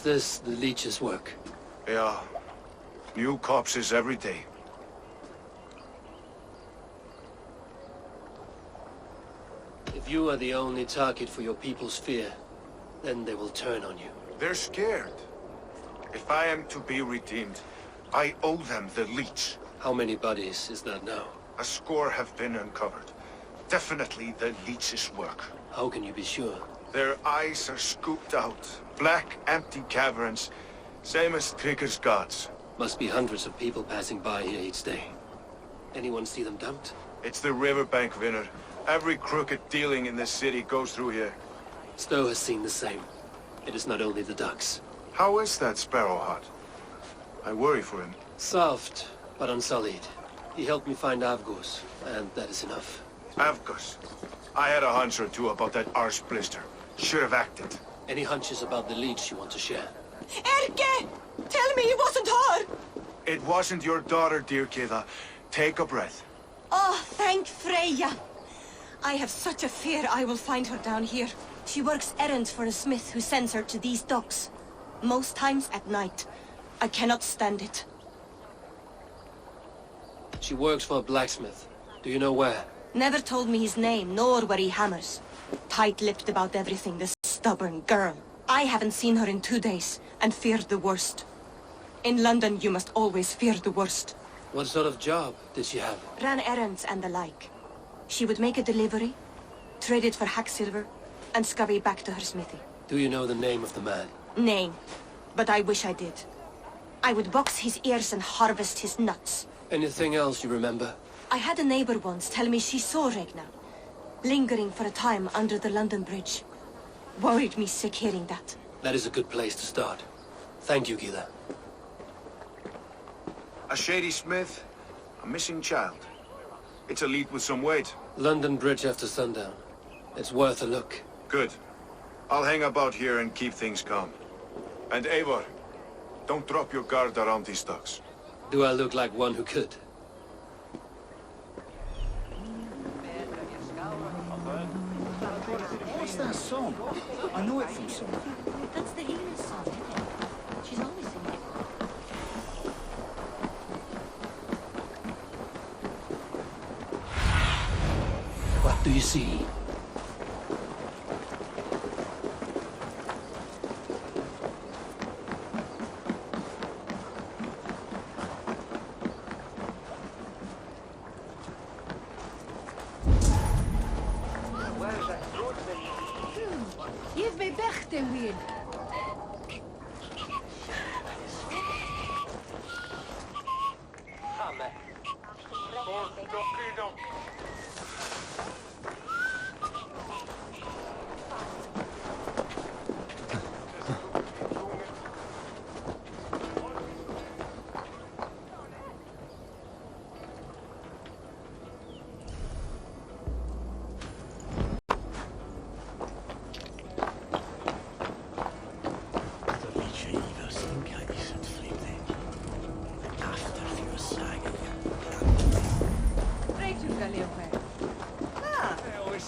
Is this the leech's work? Yeah. New corpses every day. If you are the only target for your people's fear, then they will turn on you. They're scared. If I am to be redeemed, I owe them the leech. How many bodies is that now? A score have been uncovered. Definitely the leech's work. How can you be sure? Their eyes are scooped out. Black, empty caverns. Same as Trigger's gods. Must be hundreds of people passing by here each day. Anyone see them dumped? It's the riverbank, Winner. Every crooked dealing in this city goes through here. Stowe has seen the same. It is not only the ducks. How is that Sparrow hut? I worry for him. Soft, but unsullied. He helped me find Avgos, and that is enough. Avgos. I had a hunch or two about that arse blister. Should have acted. Any hunches about the leech you want to share? Erke! Tell me it wasn't her! It wasn't your daughter, dear Kida. Take a breath. Oh, thank Freya. I have such a fear I will find her down here. She works errands for a smith who sends her to these docks. Most times at night. I cannot stand it. She works for a blacksmith. Do you know where? Never told me his name, nor where he hammers. Tight-lipped about everything, this stubborn girl. I haven't seen her in 2 days, and feared the worst. In London, you must always fear the worst. What sort of job did she have? Ran errands and the like. She would make a delivery, trade it for hack silver, and scurry back to her smithy. Do you know the name of the man? Name, but I wish I did. I would box his ears and harvest his nuts. Anything else you remember? I had a neighbor once tell me she saw Regna, lingering for a time under the London Bridge. Worried me sick hearing that. That is a good place to start. Thank you, Gila. A shady smith, a missing child. It's a lead with some weight. London Bridge after sundown. It's worth a look. Good. I'll hang about here and keep things calm. And Eivor, don't drop your guard around these docks. Do I look like one who could? What's that song? I know it from somewhere. That's the healer's song, isn't it? She's always singing it. What do you see? Give me back the wheel.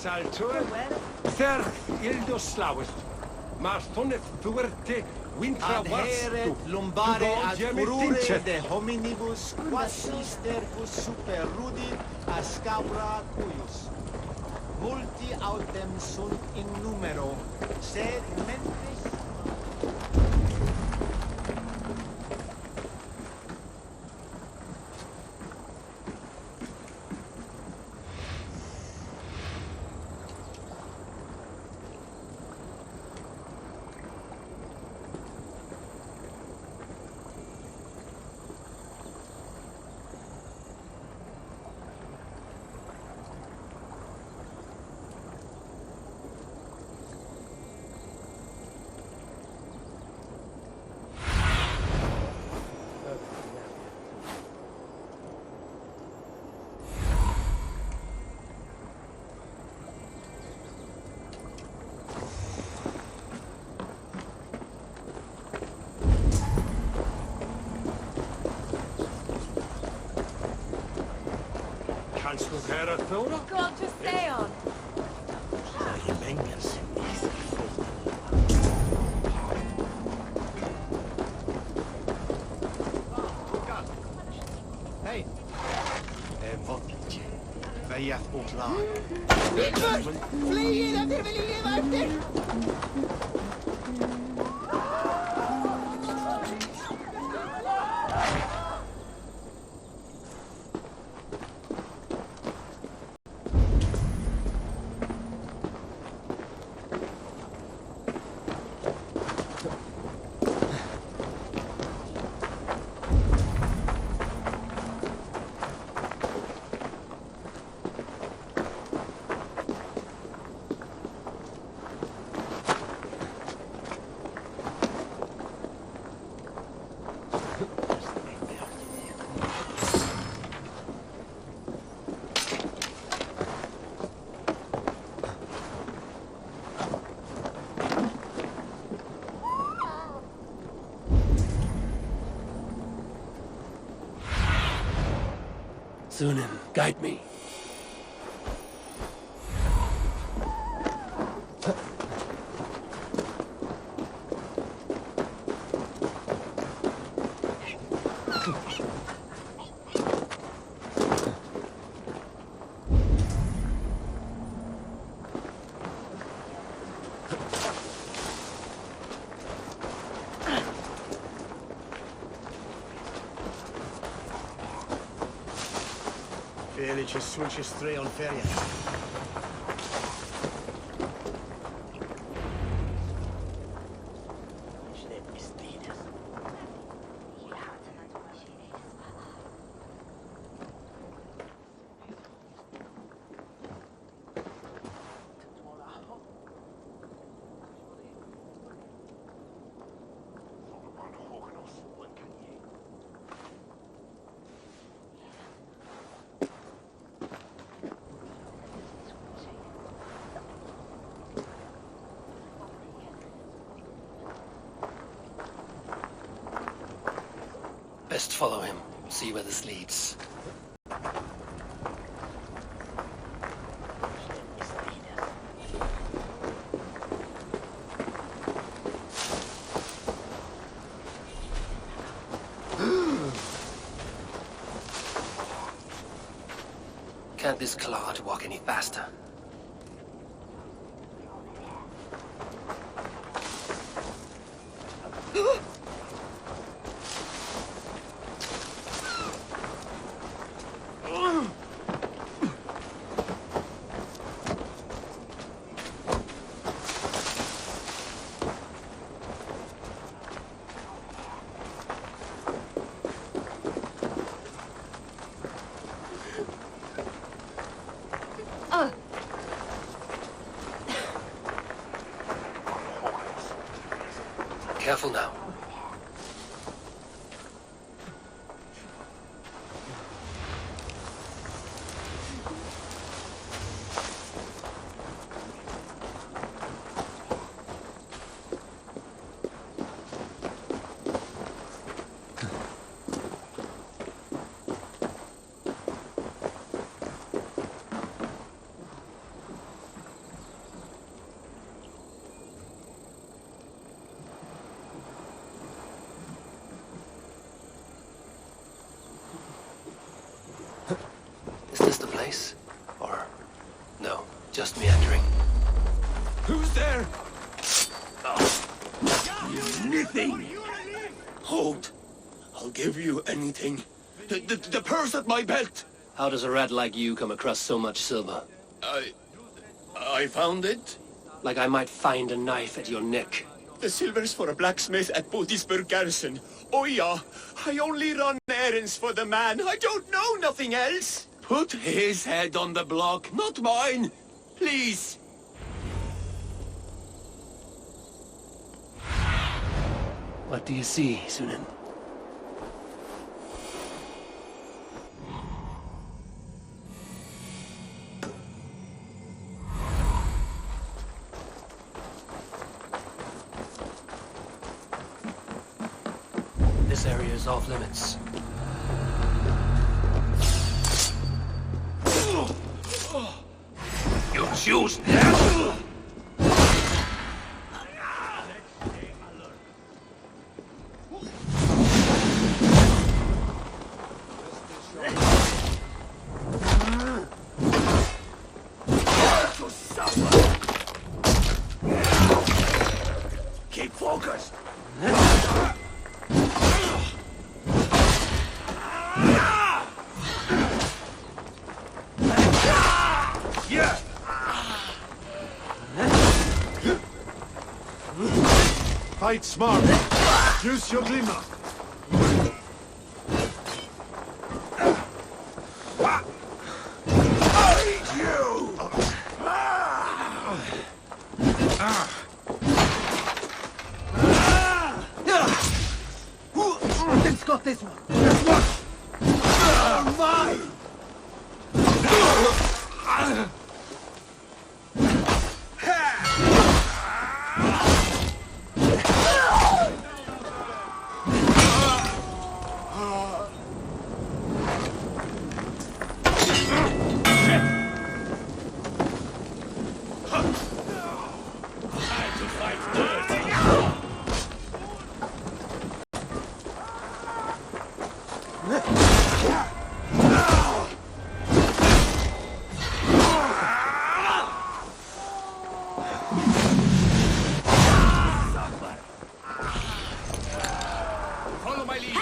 Saltur, Ther ildo slawist, mas tonet fuerte wintra Adheret lumbare ad furore de hominibus quasi stercus super rudit ascaura cuius. Multi autem sunt in numero, sed mentis Kannst du Terra Thora? Go to stay on. klar. Vigfús! Flyið ef þér viljið lifa eftir! Sunan, guide me. Félig is switches 3 on ferry. Best follow him, see where this leads. Can't this clod walk any faster? Careful now. Is this the place? Or... no, just meandering. Who's there? Nothing. Hold. I'll give you anything. The purse at my belt. How does a rat like you come across so much silver? I found it. Like I might find a knife at your neck. The silver's for a blacksmith at Bodisburg Garrison. Oh yeah, I only run errands for the man. I don't know nothing else. Put his head on the block, not mine. Please. What do you see, Sunan? This area is off limits. You choose that? Fight smart. Use your glimmer. Let's got this one. This one. Mine. Follow my lead.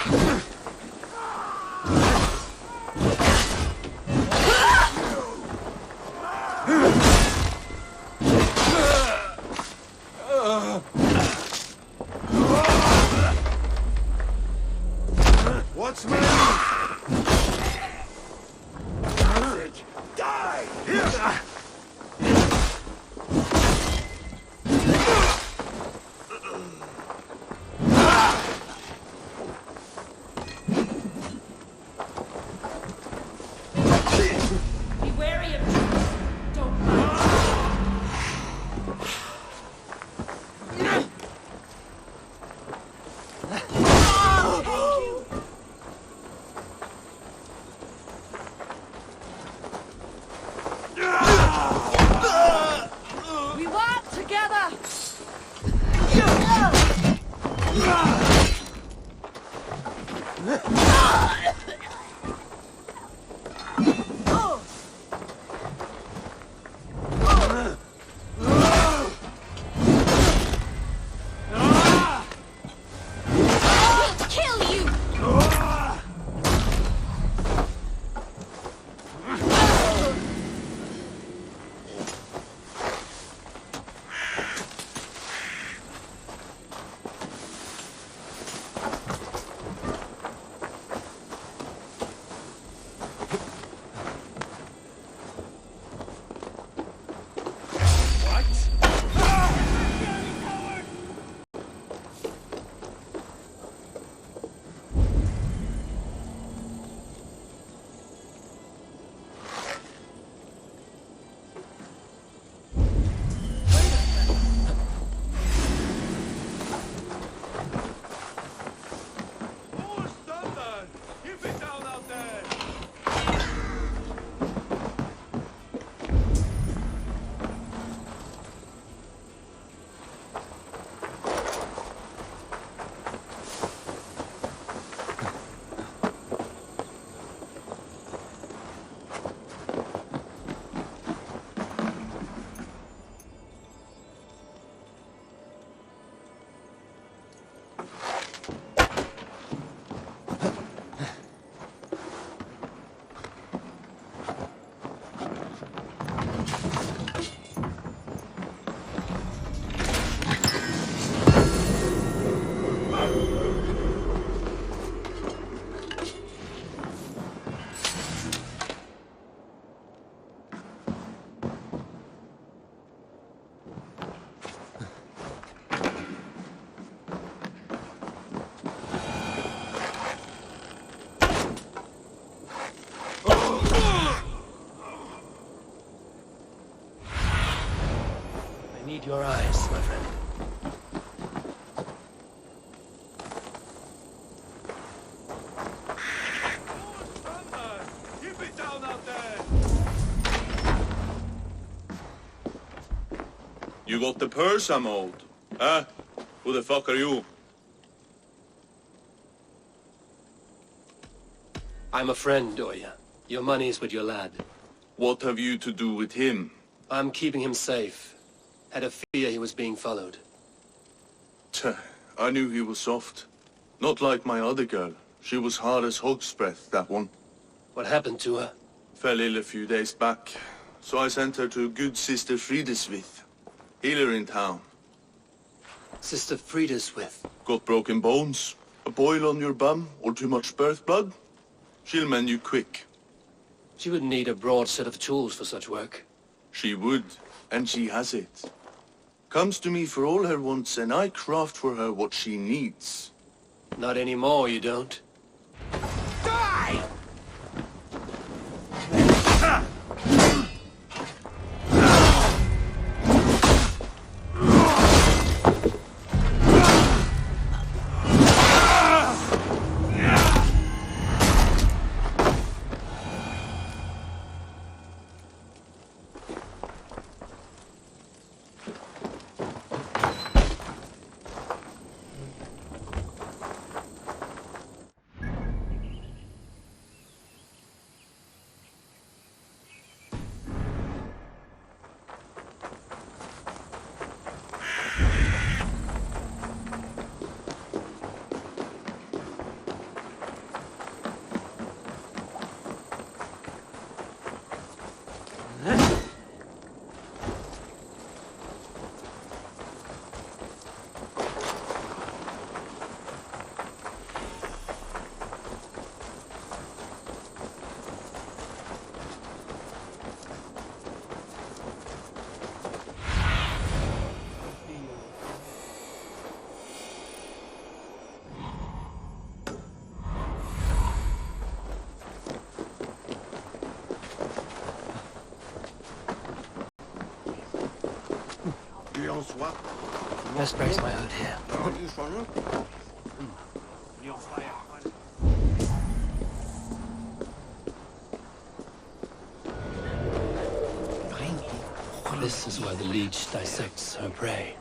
What's my Message. Die! Be wary of trees. Don't fight. We work together. Kill you! I need your eyes, my friend. Keep it down out there! You got the purse, I'm old. Huh? Who the fuck are you? I'm a friend, Oya. Your money's with your lad. What have you to do with him? I'm keeping him safe. Had a fear he was being followed. Tch, I knew he was soft. Not like my other girl. She was hard as hog's breath, that one. What happened to her? Fell ill a few days back. So I sent her to good sister Fridesvith. Healer in town. Sister Frida's with? Got broken bones, a boil on your bum, or too much birth blood? She'll mend you quick. She would need a broad set of tools for such work. She would, and she has it. Comes to me for all her wants, and I craft for her what she needs. Not anymore, you don't. Die! Best brace my hood here. This is where the leech dissects her prey.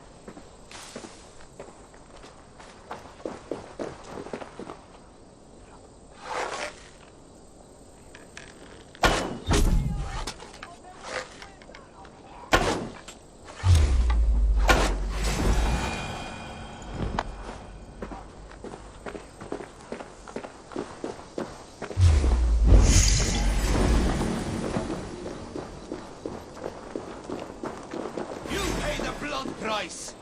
Price.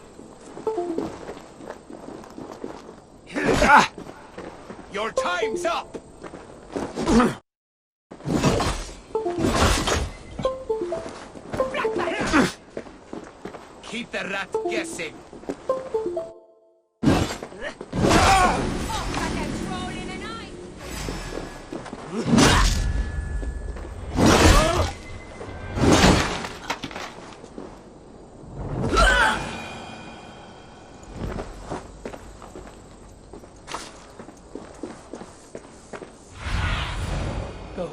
Your time's up. Keep the rat guessing. Go,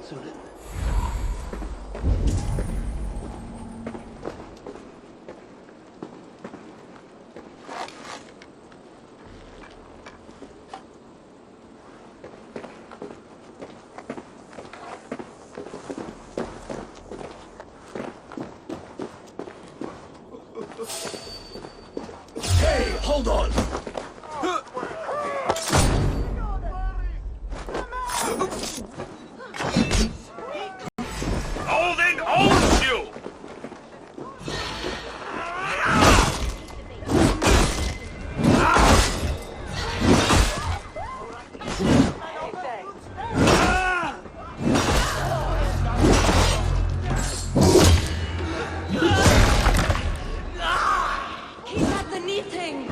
Zulin. Hey, hold on. Odin owns you! He's at the knitting.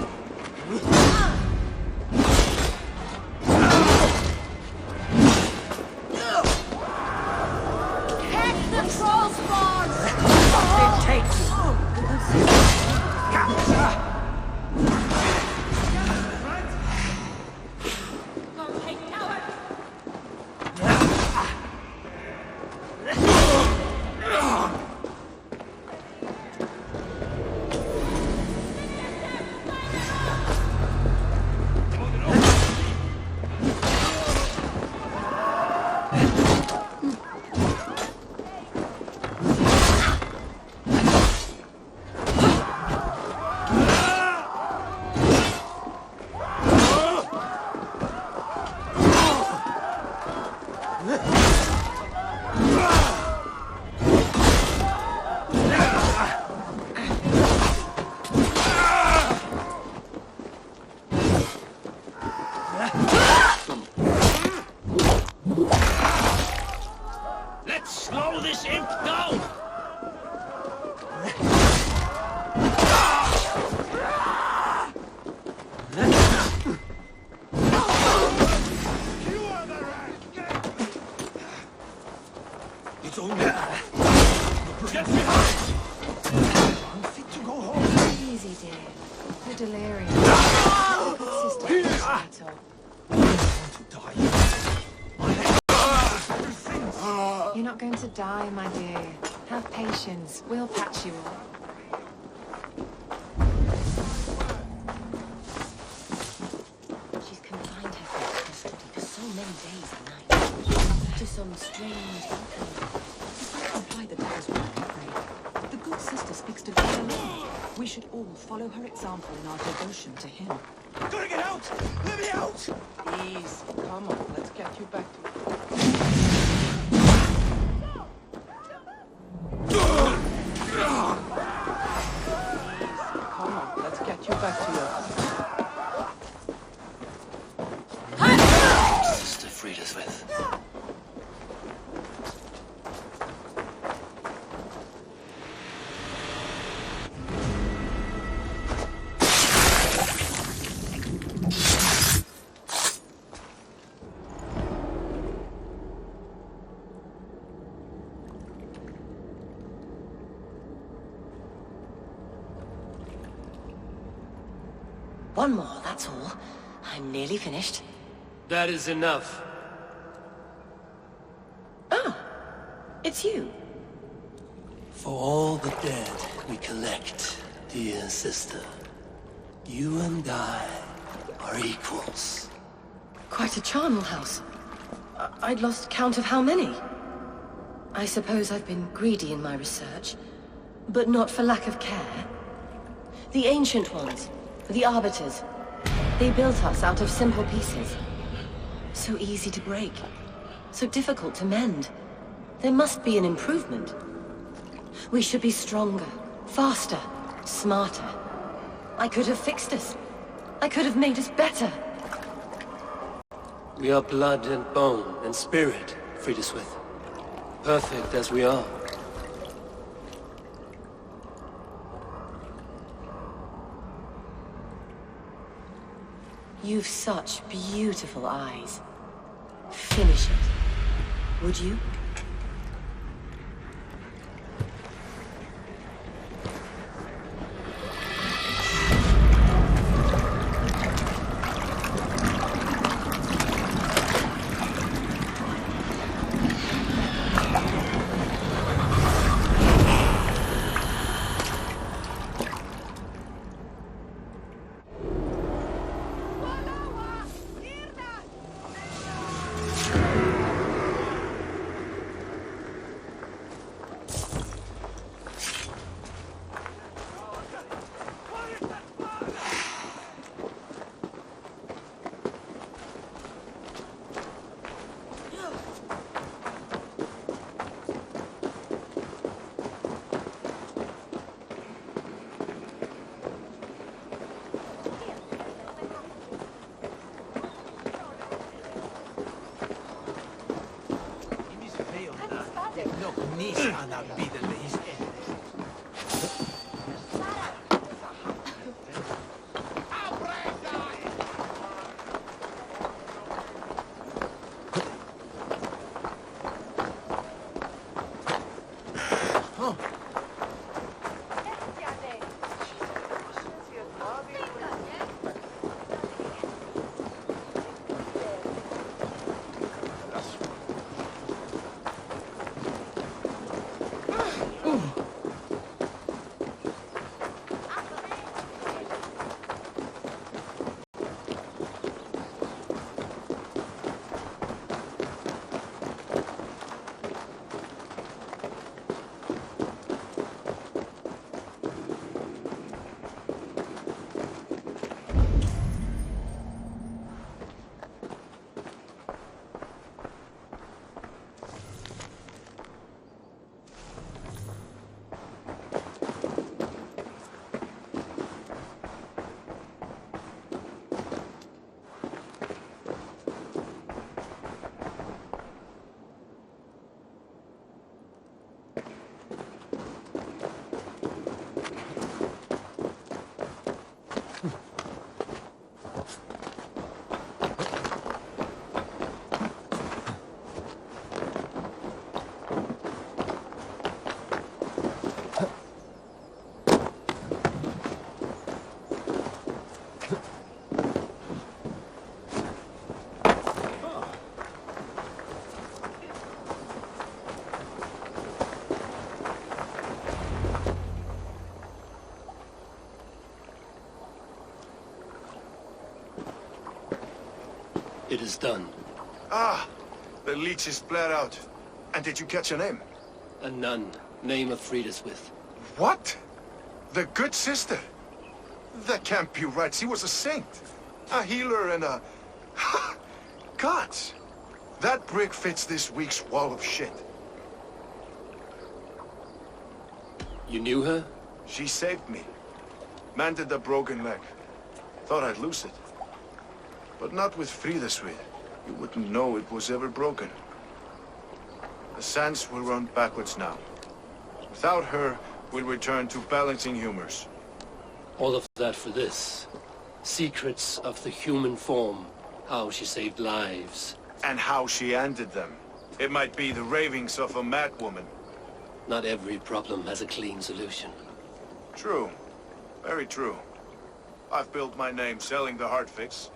It's only... Get behind! I'm fit to go home. Easy, dear. You're delirious. Sister, you're not going to die, my dear. Have patience. We'll patch you up. She's confined herself to custody for so many days and nights. To some strange alchemy. If we comply the devil's work, I pray. The good sister speaks to God alone. We should all follow her example in our devotion to him. Gotta get out! Let me out! Easy. Come on, let's get you back to... Come on, let's get you back to your... Sister freed us with. One more, that's all. I'm nearly finished. That is enough. Ah, it's you. For all the dead we collect, dear sister, you and I are equals. Quite a charnel house. I'd lost count of how many. I suppose I've been greedy in my research, but not for lack of care. The ancient ones, the arbiters, they built us out of simple pieces. So easy to break, so difficult to mend. There must be an improvement. We should be stronger, faster, smarter. I could have fixed us. I could have made us better. We are blood and bone and spirit, Friedeswith. Perfect as we are. You've such beautiful eyes. Finish it, would you? It is done. Ah, the leech is bled out. And did you catch a name? A nun, name of Frideswith. What? The good sister? That can't be right. She was a saint. A healer and a... Gods! That brick fits this week's wall of shit. You knew her? She saved me. Mended a broken leg. Thought I'd lose it. But not with Frideswith. You wouldn't know it was ever broken. The sands will run backwards now. Without her, we'll return to balancing humors. All of that for this. Secrets of the human form. How she saved lives. And how she ended them. It might be the ravings of a madwoman. Not every problem has a clean solution. True. Very true. I've built my name selling the heart fix.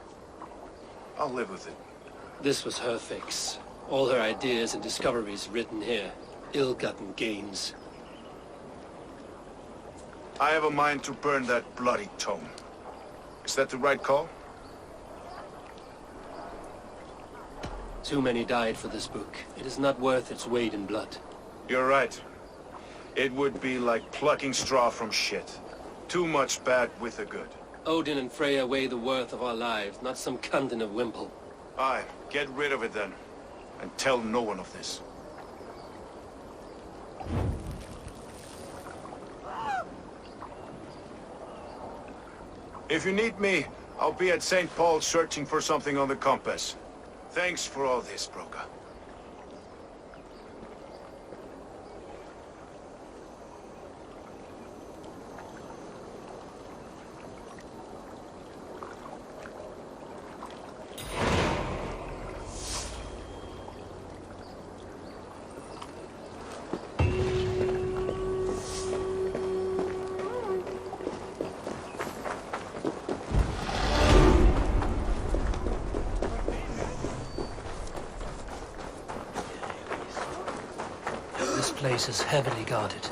I'll live with it. This was her fix. All her ideas and discoveries written here. Ill-gotten gains. I have a mind to burn that bloody tome. Is that the right call? Too many died for this book. It is not worth its weight in blood. You're right. It would be like plucking straw from shit. Too much bad with the good. Odin and Freya weigh the worth of our lives, not some cunt in a wimple. Aye, get rid of it then. And tell no one of this. If you need me, I'll be at St. Paul's searching for something on the compass. Thanks for all this, Broka. This place is heavily guarded.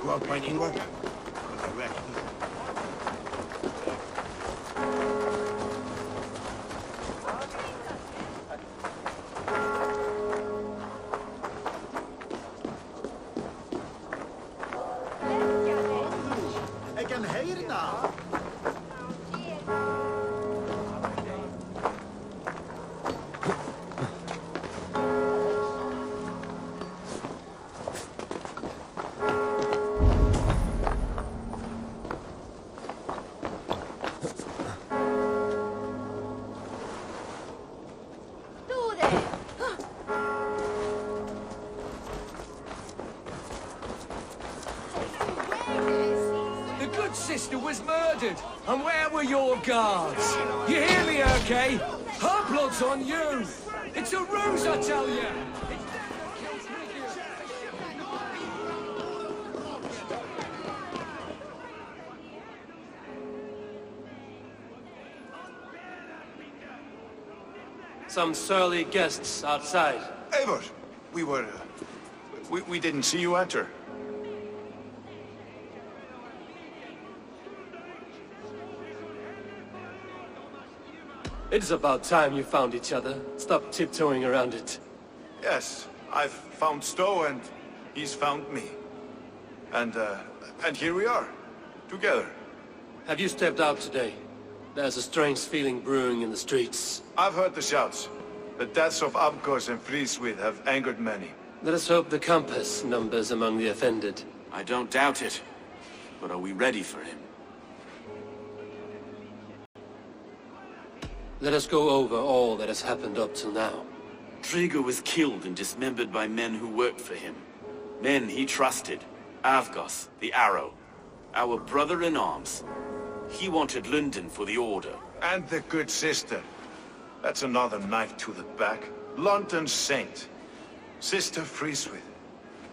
Go out, Pine Inward. Ik kan heren nou. Sister was murdered, and where were your guards? You hear me, okay? Her blood's on you. It's a ruse, I tell you. Some surly guests outside. Eivor, we didn't see you enter. It's about time you found each other. Stop tiptoeing around it. Yes, I've found Stowe and he's found me. And here we are, together. Have you stepped out today? There's a strange feeling brewing in the streets. I've heard the shouts. The deaths of Abkos and Frideswith have angered many. Let us hope the compass numbers among the offended. I don't doubt it. But are we ready for him? Let us go over all that has happened up till now. Triga was killed and dismembered by men who worked for him. Men he trusted. Avgos, the Arrow. Our brother-in-arms. He wanted London for the Order. And the good sister. That's another knife to the back. London's saint. Sister Frideswith.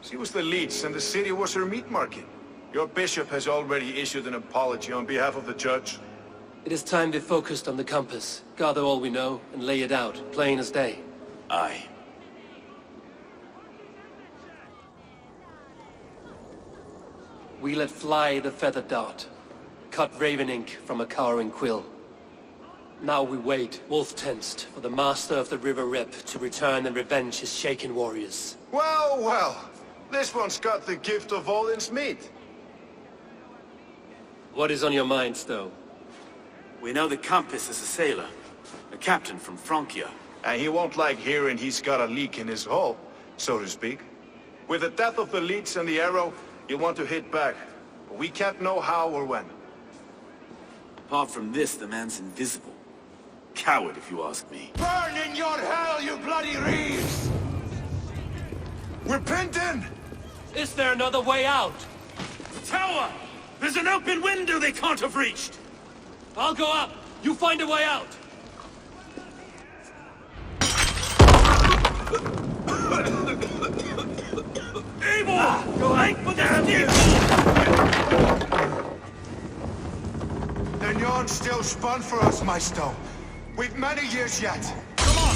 She was the leech, and the city was her meat market. Your bishop has already issued an apology on behalf of the church. It is time we focused on the compass, gather all we know, and lay it out, plain as day. Aye. We let fly the feathered dart, cut raven ink from a cowering quill. Now we wait, wolf-tensed, for the master of the River Rip to return and revenge his shaken warriors. Well, well. This one's got the gift of Odin's meat. What is on your mind, Stowe? We know the compass is a sailor, a captain from Francia. And he won't like hearing he's got a leak in his hull, so to speak. With the death of the leech and the arrow, he'll want to hit back. But we can't know how or when. Apart from this, the man's invisible. Coward, if you ask me. Burn in your hell, you bloody reeves! We're pinned in! Is there another way out? Tower! There's an open window they can't have reached! I'll go up! You find a way out! Eivor! Go ahead for the steep! The yarn's still spun for us, my Stowe. We've many years yet. Come on!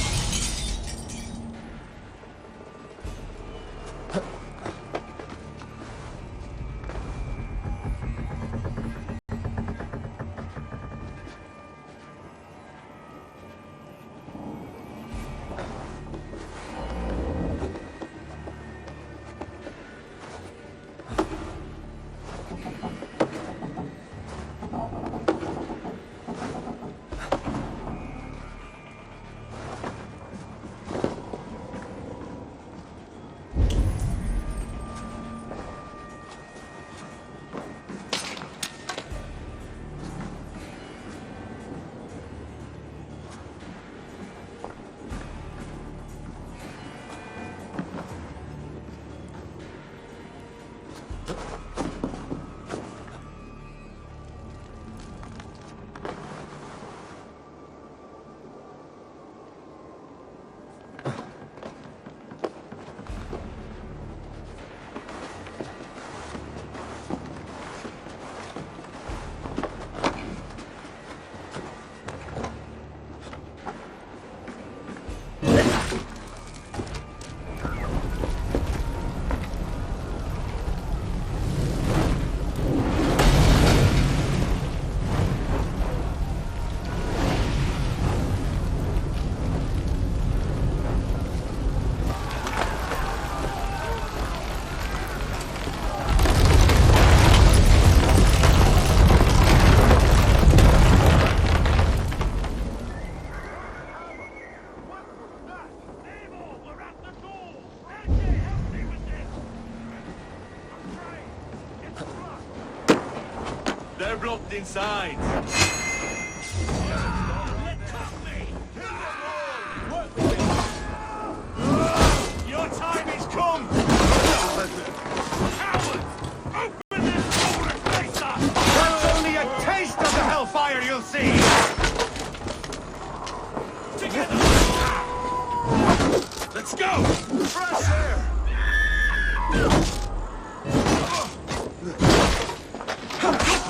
They're blocked inside. Your time is come! Cowards! Open this door and face us! That's only a taste of the hellfire you'll see! Together! Let's go! Fresh air!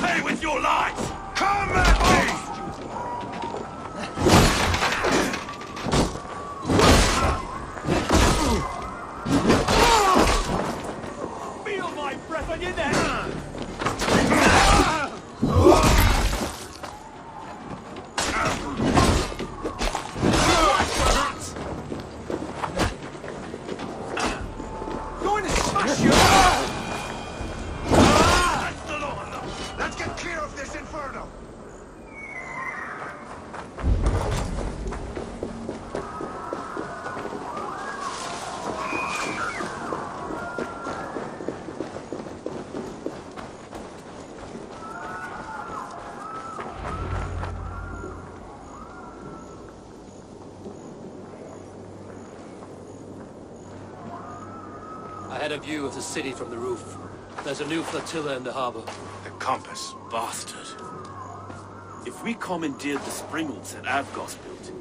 Pay with your lives! Come at me! Feel my breath on your neck! Going to smash you! Let's get clear of this inferno! I had a view of the city from the roof. There's a new flotilla in the harbor. The compass. Bastard. If we commandeered the springles that Avgos built,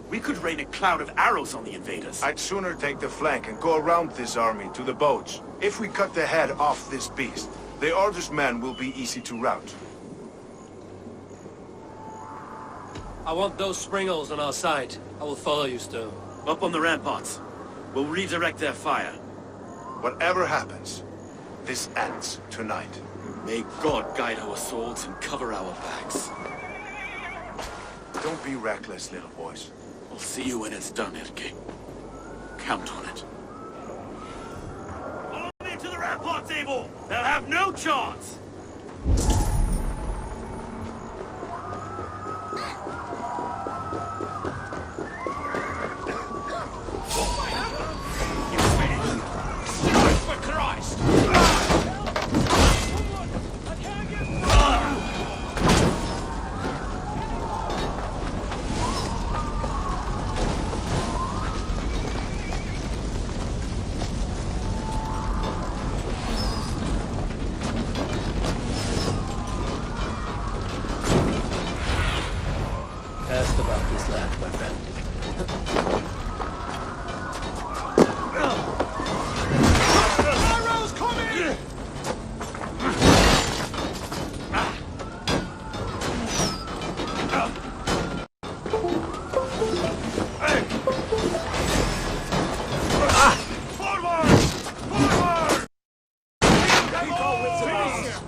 We could rain a cloud of arrows on the invaders. I'd sooner take the flank and go around this army to the boats. If we cut the head off this beast, the Order's men will be easy to rout. I want those springholes on our side. I will follow you, Stone. Up on the ramparts. We'll redirect their fire. Whatever happens, this ends tonight. May God guide our swords and cover our backs. Don't be reckless, little boys. I'll see you when it's done, Erke. Count on it. Follow me to the ramparts, Abel! They'll have no chance! For Christ! Ask about this lad, my friend. Arrows coming! Forward! Forward! Keep our wits about us.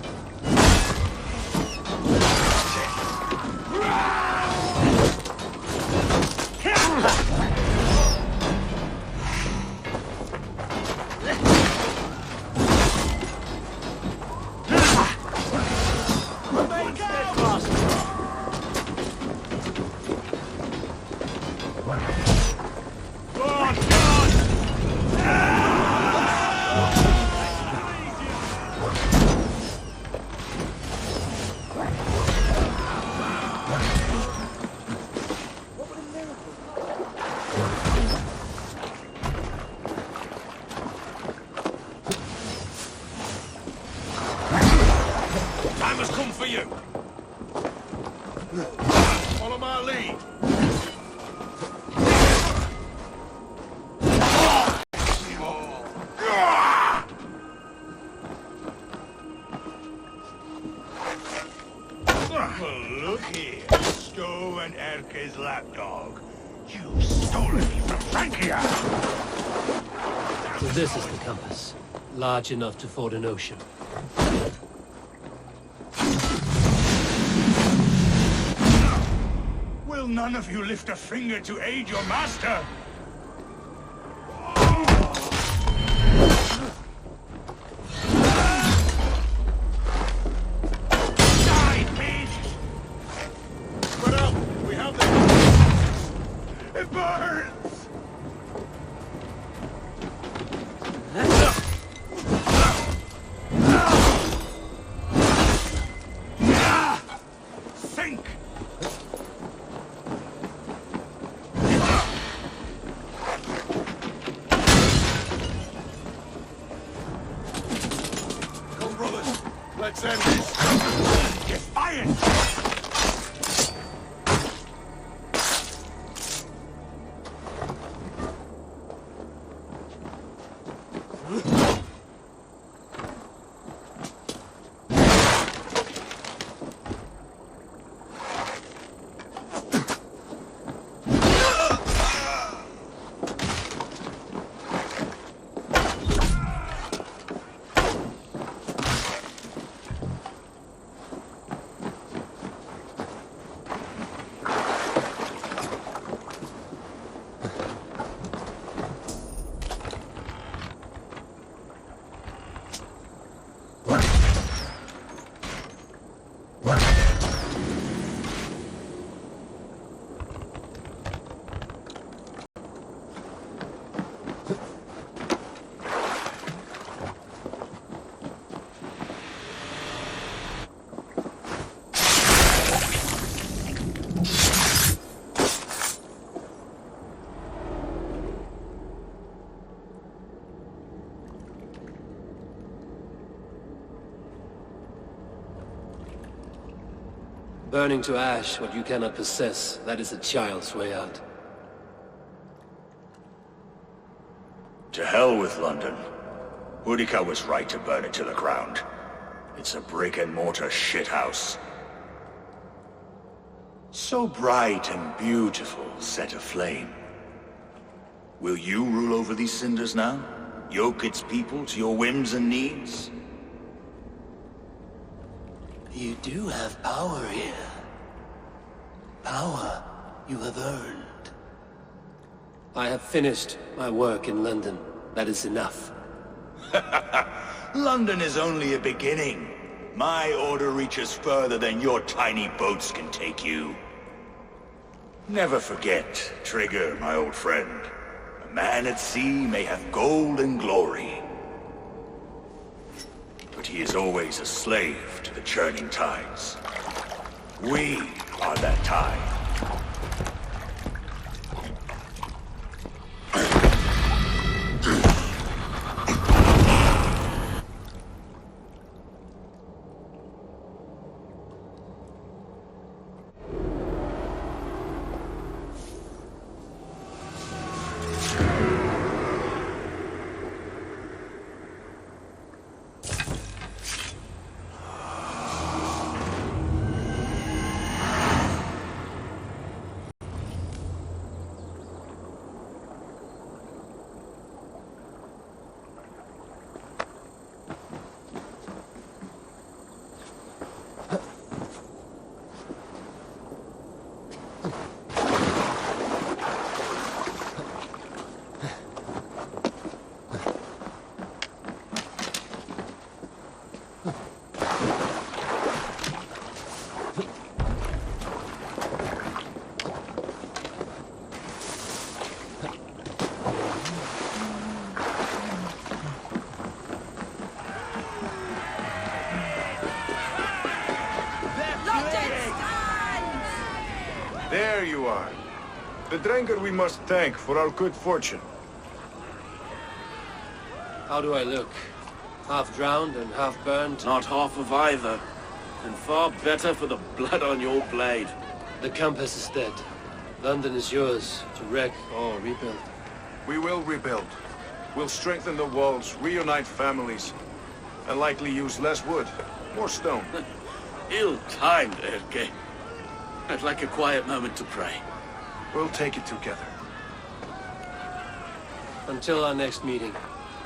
Time has come for you. Follow my lead. Well, look here, Stowe and Erke's lapdog. You've stolen me from Francia. So this is the compass. Large enough to ford an ocean. Will none of you lift a finger to aid your master? Die, beast! Spread out! We have the... It burns! Sink! Come, brothers. Let's end this. Defiance! Burning to ash what you cannot possess, that is a child's way out. To hell with London. Boudica was right to burn it to the ground. It's a brick-and-mortar shithouse. So bright and beautiful, set aflame. Will you rule over these cinders now? Yoke its people to your whims and needs? You do have power here. Power you have earned. I have finished my work in London. That is enough. London is only a beginning. My order reaches further than your tiny boats can take you. Never forget, Trigger, my old friend. A man at sea may have gold and glory, but he is always a slave to the churning tides. We are that tide. There you are. The drinker we must thank for our good fortune. How do I look? Half drowned and half burned? Not half of either. And far better for the blood on your blade. The Countess is dead. London is yours to wreck or rebuild. We will rebuild. We'll strengthen the walls, reunite families, and likely use less wood, more stone. Ill-timed, Erke. I'd like a quiet moment to pray. We'll take it together. Until our next meeting,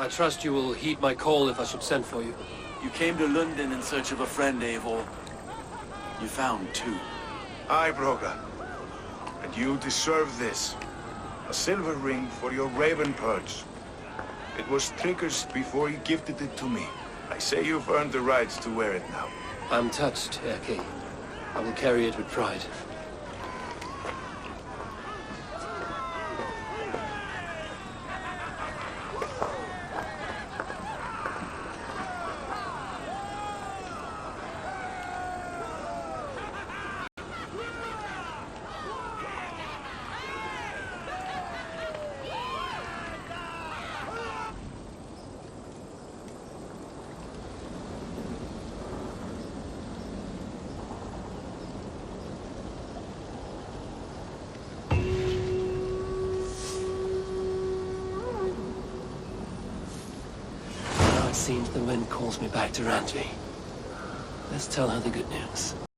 I trust you will heed my call if I should send for you. You came to London in search of a friend, Eivor. You found two. Aye, Broga. And you deserve this. A silver ring for your raven perch. It was Trigger's before he gifted it to me. I say you've earned the right to wear it now. I'm touched, Erke. I will carry it with pride. It seems the wind calls me back to Randvi. Let's tell her the good news.